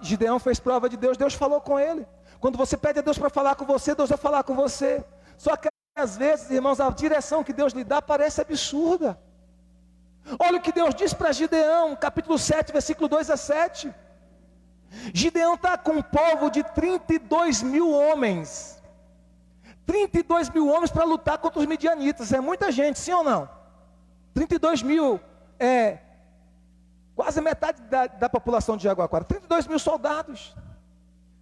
Gideão fez prova de Deus, Deus falou com ele. Quando você pede a Deus para falar com você, Deus vai falar com você. Só que às vezes, irmãos, a direção que Deus lhe dá parece absurda. Olha o que Deus diz para Gideão, capítulo 7, versículo 2 a 7. Gideão está com um povo de 32 mil homens. 32 mil homens para lutar contra os midianitas. É muita gente, sim ou não? 32 mil é quase metade da população de Jaguaquara. 32 mil soldados.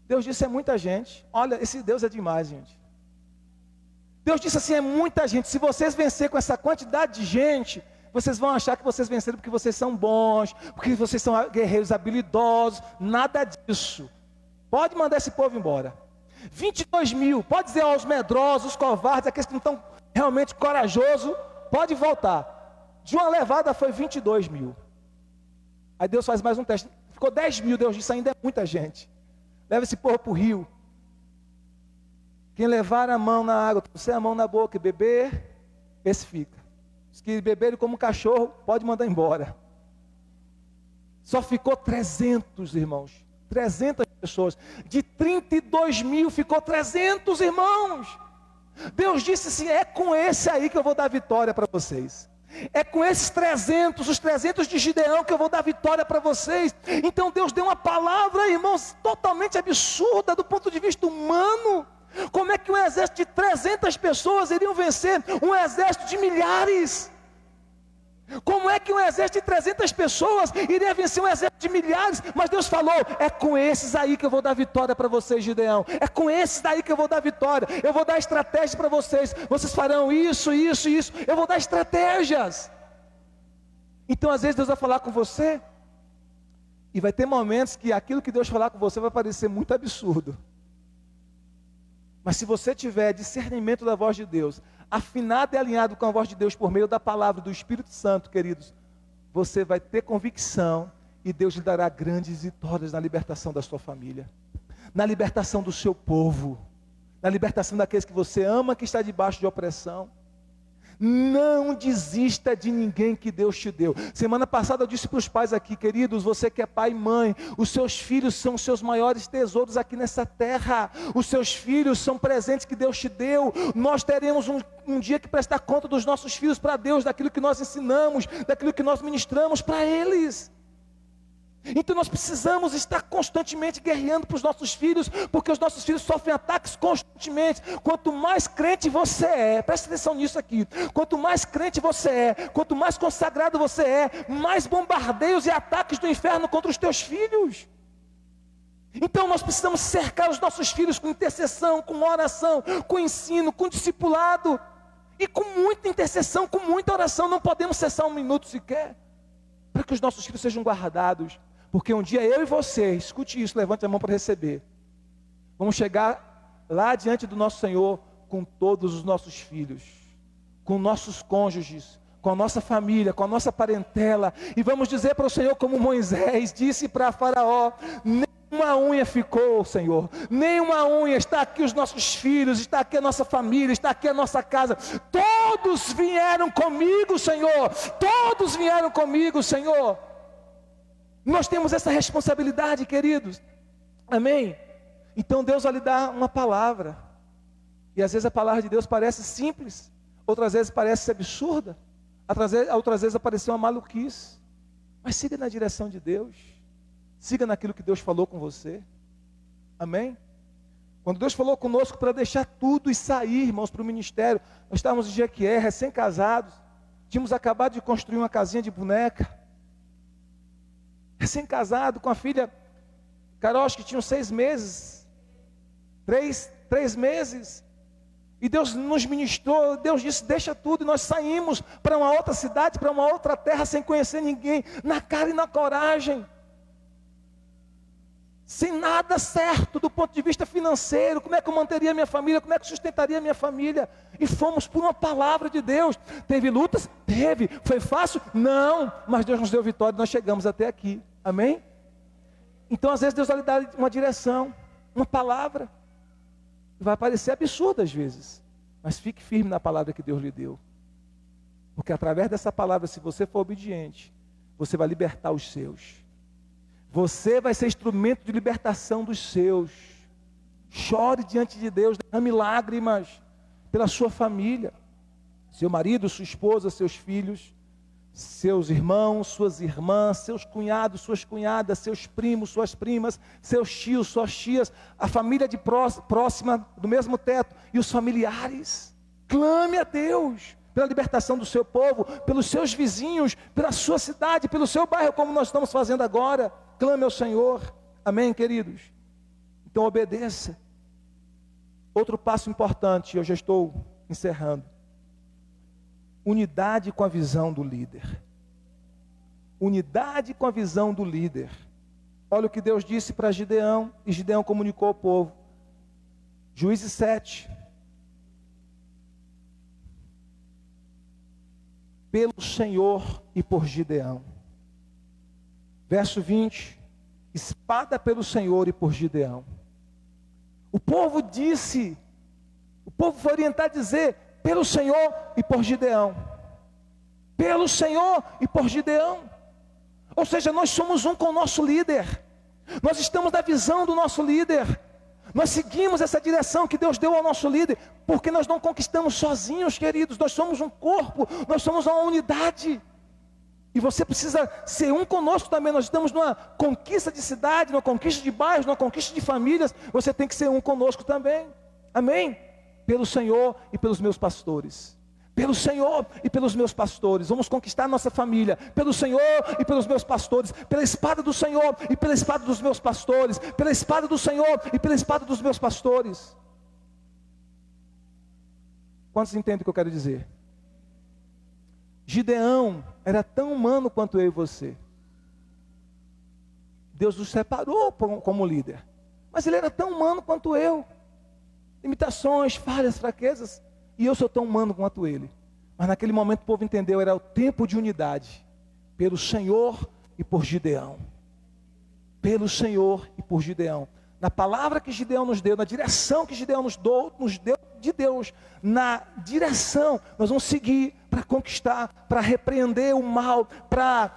Deus disse: é muita gente. Olha, esse Deus é demais, gente. Deus disse assim: é muita gente. Se vocês vencerem com essa quantidade de gente, vocês vão achar que vocês venceram porque vocês são bons, porque vocês são guerreiros habilidosos. Nada disso. Pode mandar esse povo embora. 22 mil. Pode dizer aos medrosos, os covardes, aqueles que não estão realmente corajosos, pode voltar. De uma levada foi 22 mil. Aí Deus faz mais um teste. Ficou 10 mil. Deus disse: ainda é muita gente. Leva esse povo para o rio. Quem levar a mão na água, trouxer a mão na boca e beber, esse fica. Os que beberem como um cachorro, pode mandar embora. Só ficou 300, irmãos. 300 pessoas. De 32 mil ficou 300, irmãos. Deus disse assim: é com esse aí que eu vou dar vitória para vocês. É com esses 300, os 300 de Gideão, que eu vou dar vitória para vocês. Então Deus deu uma palavra, irmãos, totalmente absurda do ponto de vista humano. Como é que um exército de 300 pessoas iriam vencer um exército de milhares? Como é que um exército de 300 pessoas iria vencer um exército de milhares? Mas Deus falou: é com esses aí que eu vou dar vitória para vocês, Gideão. É com esses aí que eu vou dar vitória. Eu vou dar estratégia para vocês. Vocês farão isso, isso, isso. Eu vou dar estratégias. Então às vezes Deus vai falar com você, e vai ter momentos que aquilo que Deus falar com você vai parecer muito absurdo. Mas se você tiver discernimento da voz de Deus, afinado e alinhado com a voz de Deus por meio da palavra do Espírito Santo, queridos, você vai ter convicção e Deus lhe dará grandes vitórias na libertação da sua família, na libertação do seu povo, na libertação daqueles que você ama, que está debaixo de opressão. Não desista de ninguém que Deus te deu. Semana passada eu disse para os pais aqui: queridos, você que é pai e mãe, os seus filhos são os seus maiores tesouros aqui nessa terra. Os seus filhos são presentes que Deus te deu. Nós teremos um dia que prestar conta dos nossos filhos para Deus, daquilo que nós ensinamos, daquilo que nós ministramos para eles. Então nós precisamos estar constantemente guerreando para os nossos filhos, porque os nossos filhos sofrem ataques constantemente. Quanto mais crente você é, presta atenção nisso aqui, quanto mais crente você é, quanto mais consagrado você é, mais bombardeios e ataques do inferno contra os teus filhos. Então nós precisamos cercar os nossos filhos com intercessão, com oração, com ensino, com discipulado. E com muita intercessão, com muita oração. Não podemos cessar um minuto sequer, para que os nossos filhos sejam guardados. Porque um dia eu e você, escute isso, levante a mão para receber. Vamos chegar lá diante do nosso Senhor com todos os nossos filhos, com nossos cônjuges, com a nossa família, com a nossa parentela. E vamos dizer para o Senhor como Moisés disse para Faraó: nenhuma unha ficou, Senhor, nenhuma unha, está aqui os nossos filhos, está aqui a nossa família, está aqui a nossa casa. Todos vieram comigo, Senhor, todos vieram comigo, Senhor. Nós temos essa responsabilidade, queridos, amém? Então Deus vai lhe dar uma palavra, e às vezes a palavra de Deus parece simples, outras vezes parece ser absurda, outras vezes parece uma maluquice, mas siga na direção de Deus, siga naquilo que Deus falou com você, amém? Quando Deus falou conosco para deixar tudo e sair, irmãos, para o ministério, nós estávamos em Jequié, recém-casados, tínhamos acabado de construir uma casinha de boneca, recém-casado, com a filha Carol, acho que tinha 6 meses, 3 meses, e Deus nos ministrou, Deus disse: deixa tudo, e nós saímos para uma outra cidade, para uma outra terra, sem conhecer ninguém, na cara e na coragem, sem nada certo do ponto de vista financeiro. Como é que eu manteria minha família, como é que eu sustentaria minha família? E fomos por uma palavra de Deus. Teve lutas? Teve. Foi fácil? Não, mas Deus nos deu vitória e nós chegamos até aqui, amém? Então às vezes Deus vai lhe dar uma direção, uma palavra, vai parecer absurdo às vezes, mas fique firme na palavra que Deus lhe deu, porque através dessa palavra, se você for obediente, você vai libertar os seus, você vai ser instrumento de libertação dos seus. Chore diante de Deus, derrame lágrimas pela sua família, seu marido, sua esposa, seus filhos, seus irmãos, suas irmãs, seus cunhados, suas cunhadas, seus primos, suas primas, seus tios, suas tias, a família de próxima do mesmo teto e os familiares. Clame a Deus pela libertação do seu povo, pelos seus vizinhos, pela sua cidade, pelo seu bairro, como nós estamos fazendo agora. Clame ao Senhor, amém, queridos? Então obedeça. Outro passo importante, eu já estou encerrando: unidade com a visão do líder. Unidade com a visão do líder. Olha o que Deus disse para Gideão, e Gideão comunicou ao povo. Juízes 7. Pelo Senhor e por Gideão. Verso 20. Espada pelo Senhor e por Gideão. O povo disse, o povo foi orientado a dizer: pelo Senhor e por Gideão. Pelo Senhor e por Gideão. Ou seja, nós somos um com o nosso líder. Nós estamos na visão do nosso líder. Nós seguimos essa direção que Deus deu ao nosso líder, porque nós não conquistamos sozinhos, queridos. Nós somos um corpo, nós somos uma unidade. E você precisa ser um conosco também. Nós estamos numa conquista de cidade, numa conquista de bairros, numa conquista de famílias. Você tem que ser um conosco também. Amém? Pelo Senhor e pelos meus pastores. Pelo Senhor e pelos meus pastores. Vamos conquistar a nossa família. Pelo Senhor e pelos meus pastores. Pela espada do Senhor e pela espada dos meus pastores. Pela espada do Senhor e pela espada dos meus pastores. Quantos entendem o que eu quero dizer? Gideão era tão humano quanto eu e você. Deus os separou como líder, mas ele era tão humano quanto eu. Limitações, falhas, fraquezas, e eu sou tão humano quanto ele. Mas naquele momento o povo entendeu, era o tempo de unidade, pelo Senhor e por Gideão. Pelo Senhor e por Gideão. Na palavra que Gideão nos deu, na direção que Gideão nos deu de Deus, na direção, nós vamos seguir para conquistar, para repreender o mal, para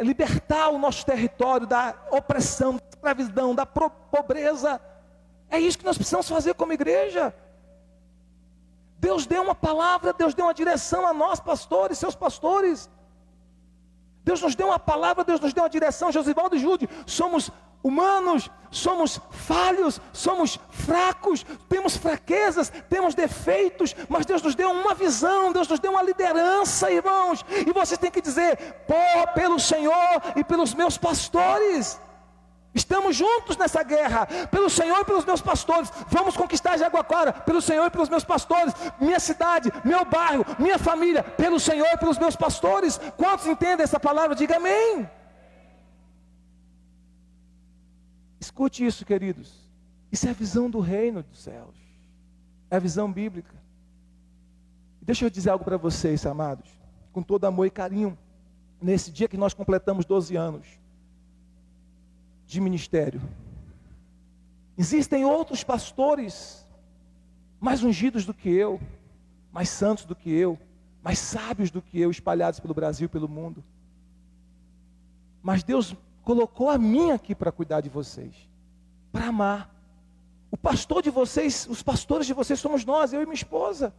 libertar o nosso território da opressão, da escravidão, da pobreza. É isso que nós precisamos fazer como igreja. Deus deu uma palavra, Deus deu uma direção a nós, pastores, seus pastores. Deus nos deu uma palavra, Deus nos deu uma direção. Josivaldo e Júlio, somos humanos, somos falhos, somos fracos, temos fraquezas, temos defeitos, mas Deus nos deu uma visão, Deus nos deu uma liderança, irmãos. E vocês têm que dizer: pelo Senhor e pelos meus pastores. Estamos juntos nessa guerra, pelo Senhor e pelos meus pastores. Vamos conquistar Jaguarara, pelo Senhor e pelos meus pastores. Minha cidade, meu bairro, minha família, pelo Senhor e pelos meus pastores. Quantos entendem essa palavra? Diga amém. Escute isso, queridos. Isso é a visão do reino dos céus. É a visão bíblica. Deixa eu dizer algo para vocês, amados, com todo amor e carinho. Nesse dia que nós completamos 12 anos de ministério, existem outros pastores mais ungidos do que eu, mais santos do que eu, mais sábios do que eu, espalhados pelo Brasil e pelo mundo. Mas Deus colocou a mim aqui para cuidar de vocês, para amar. O pastor de vocês, os pastores de vocês somos nós, eu e minha esposa.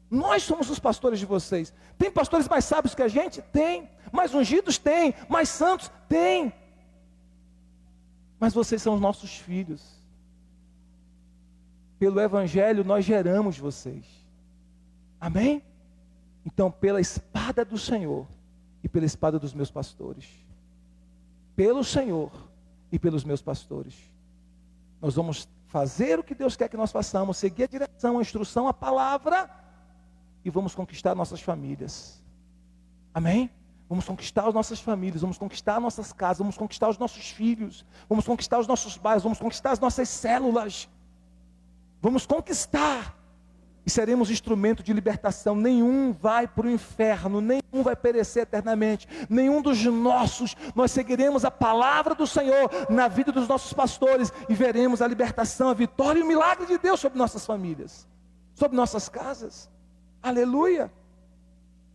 Nós somos os pastores de vocês. Tem pastores mais sábios que a gente? Tem. Mais ungidos? Tem. Mais santos? Tem. Mas vocês são os nossos filhos. Pelo Evangelho nós geramos vocês. Amém? Então, pela espada do Senhor e pela espada dos meus pastores, pelo Senhor e pelos meus pastores, nós vamos fazer o que Deus quer que nós façamos, seguir a direção, a instrução, a palavra, e vamos conquistar nossas famílias. Amém? Vamos conquistar as nossas famílias, vamos conquistar nossas casas, vamos conquistar os nossos filhos, vamos conquistar os nossos bairros, vamos conquistar as nossas células. Vamos conquistar e seremos instrumento de libertação. Nenhum vai para o inferno, nenhum vai perecer eternamente, nenhum dos nossos. Nós seguiremos a palavra do Senhor na vida dos nossos pastores e veremos a libertação, a vitória e o milagre de Deus sobre nossas famílias, sobre nossas casas. Aleluia!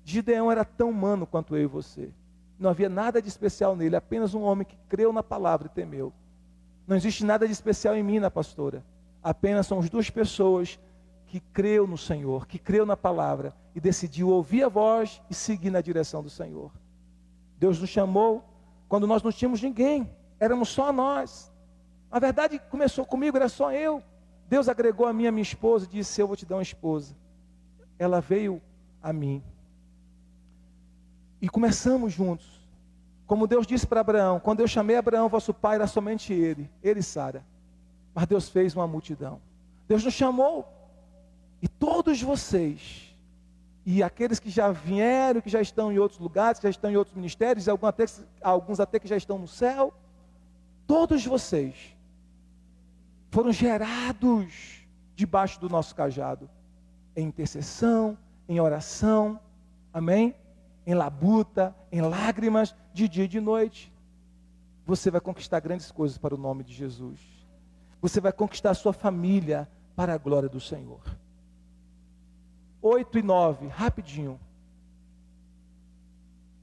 Gideão era tão humano quanto eu e você. Não havia nada de especial nele, apenas um homem que creu na palavra e temeu. Não existe nada de especial em mim, na pastora. Apenas somos duas pessoas que creu no Senhor, que creu na palavra e decidiu ouvir a voz e seguir na direção do Senhor. Deus nos chamou quando nós não tínhamos ninguém, éramos só nós. Na verdade, começou comigo, era só eu. Deus agregou a mim, a minha esposa, e disse: eu vou te dar uma esposa. Ela veio a mim. E começamos juntos. Como Deus disse para Abraão: quando eu chamei Abraão, vosso pai, era somente ele e Sara. Mas Deus fez uma multidão. Deus nos chamou. E todos vocês, e aqueles que já vieram, que já estão em outros lugares, que já estão em outros ministérios, alguns até que já estão no céu, todos vocês foram gerados debaixo do nosso cajado, em intercessão, em oração, amém? Em labuta, em lágrimas, de dia e de noite. Você vai conquistar grandes coisas para o nome de Jesus. Você vai conquistar a sua família para a glória do Senhor. 8 e 9, rapidinho.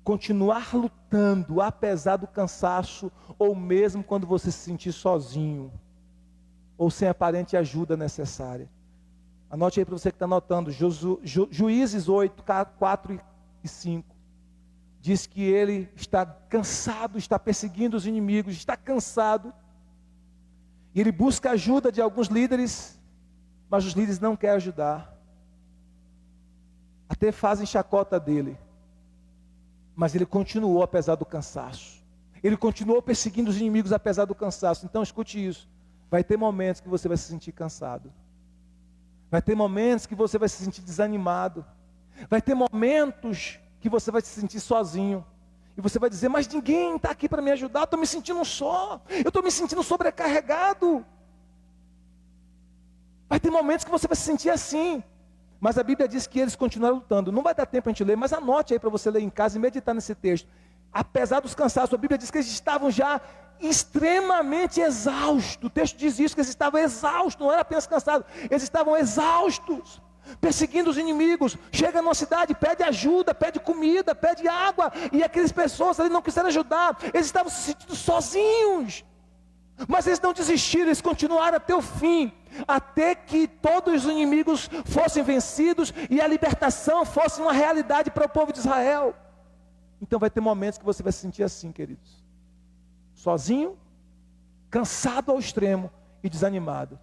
Continuar lutando, apesar do cansaço, ou mesmo quando você se sentir sozinho, ou sem aparente ajuda necessária. Anote aí para você que está anotando, Juízes 8, 4 e 5. Diz que ele está cansado, está perseguindo os inimigos, está cansado. E ele busca ajuda de alguns líderes, mas os líderes não querem ajudar. Até fazem chacota dele. Mas ele continuou apesar do cansaço. Ele continuou perseguindo os inimigos apesar do cansaço. Então escute isso. Vai ter momentos que você vai se sentir cansado. Vai ter momentos que você vai se sentir desanimado. Vai ter momentos que você vai se sentir sozinho. E você vai dizer: mas ninguém está aqui para me ajudar, eu estou me sentindo só. Eu estou me sentindo sobrecarregado. Vai ter momentos que você vai se sentir assim. Mas a Bíblia diz que eles continuaram lutando. Não vai dar tempo a gente ler, mas anote aí para você ler em casa e meditar nesse texto. Apesar dos cansaços, a Bíblia diz que eles estavam já extremamente exaustos. O texto diz isso, que eles estavam exaustos, não era apenas cansados, eles estavam exaustos, perseguindo os inimigos. Chega numa cidade, pede ajuda, pede comida, pede água, e aquelas pessoas ali não quiseram ajudar, eles estavam se sentindo sozinhos. Mas eles não desistiram, eles continuaram até o fim, até que todos os inimigos fossem vencidos e a libertação fosse uma realidade para o povo de Israel. Então vai ter momentos que você vai se sentir assim, queridos, sozinho, cansado ao extremo e desanimado.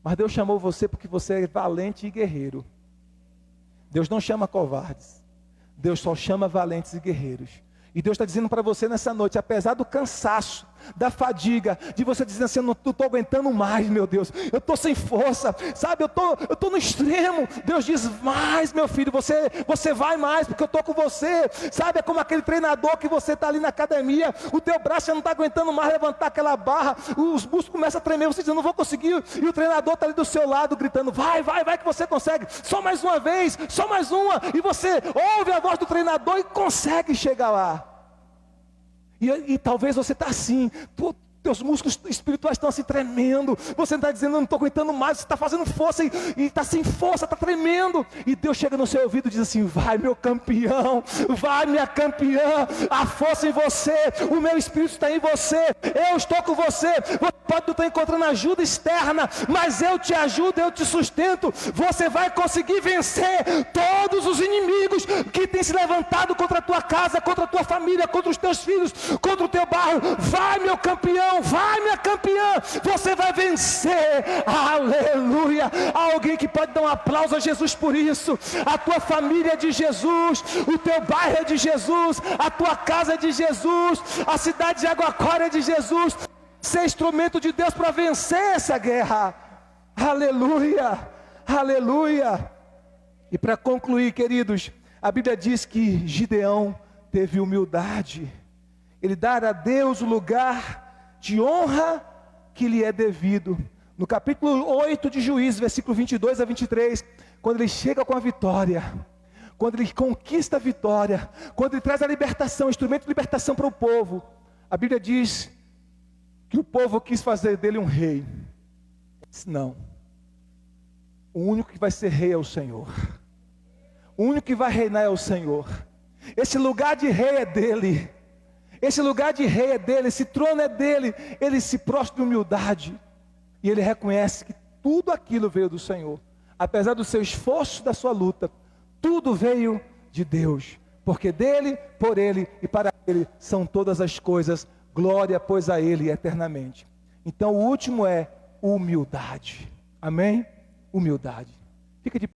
Mas Deus chamou você porque você é valente e guerreiro. Deus não chama covardes, Deus só chama valentes e guerreiros. E Deus está dizendo para você nessa noite: apesar do cansaço, da fadiga, de você dizendo assim, eu não estou aguentando mais, meu Deus, eu estou sem força, sabe, eu estou no extremo. Deus diz, mais meu filho, você vai mais, porque eu estou com você, sabe, é como aquele treinador que você está ali na academia, o teu braço já não está aguentando mais levantar aquela barra, os músculos começam a tremer, você diz, eu não vou conseguir, e o treinador está ali do seu lado, gritando, vai que você consegue, só mais uma vez, só mais uma, e você ouve a voz do treinador e consegue chegar lá. E talvez você está assim, teus músculos espirituais estão assim tremendo, você está dizendo, eu não estou aguentando mais, você está fazendo força e está sem força, está tremendo, e Deus chega no seu ouvido e diz assim, vai meu campeão, vai minha campeã, a força em você, o meu espírito está em você, eu estou com você pode não estar encontrando ajuda externa, mas eu te ajudo, eu te sustento, você vai conseguir vencer todos os inimigos que têm se levantado contra a tua casa, contra a tua família, contra os teus filhos, contra o teu bairro, vai meu campeão, vai minha campeã, você vai vencer, aleluia. Há alguém que pode dar um aplauso a Jesus por isso. A tua família é de Jesus, o teu bairro é de Jesus, a tua casa é de Jesus, a cidade de Aguaquara é de Jesus. Ser instrumento de Deus para vencer essa guerra, aleluia, aleluia. E para concluir, queridos, a Bíblia diz que Gideão teve humildade, ele dá a Deus o lugar de honra que lhe é devido. No capítulo 8 de Juízes, versículo 22 a 23, quando ele chega com a vitória, quando ele conquista a vitória, quando ele traz a libertação, instrumento de libertação para o povo, a Bíblia diz que o povo quis fazer dele um rei. Ele disse, não, o único que vai ser rei é o Senhor, o único que vai reinar é o Senhor, esse lugar de rei é dele, esse lugar de rei é dele, esse trono é dele. Ele se prostra de humildade e ele reconhece que tudo aquilo veio do Senhor, apesar do seu esforço, da sua luta, tudo veio de Deus, porque dele, por ele e para ele são todas as coisas. Glória, pois, a ele eternamente. Então o último é humildade. Amém? Humildade. Fica de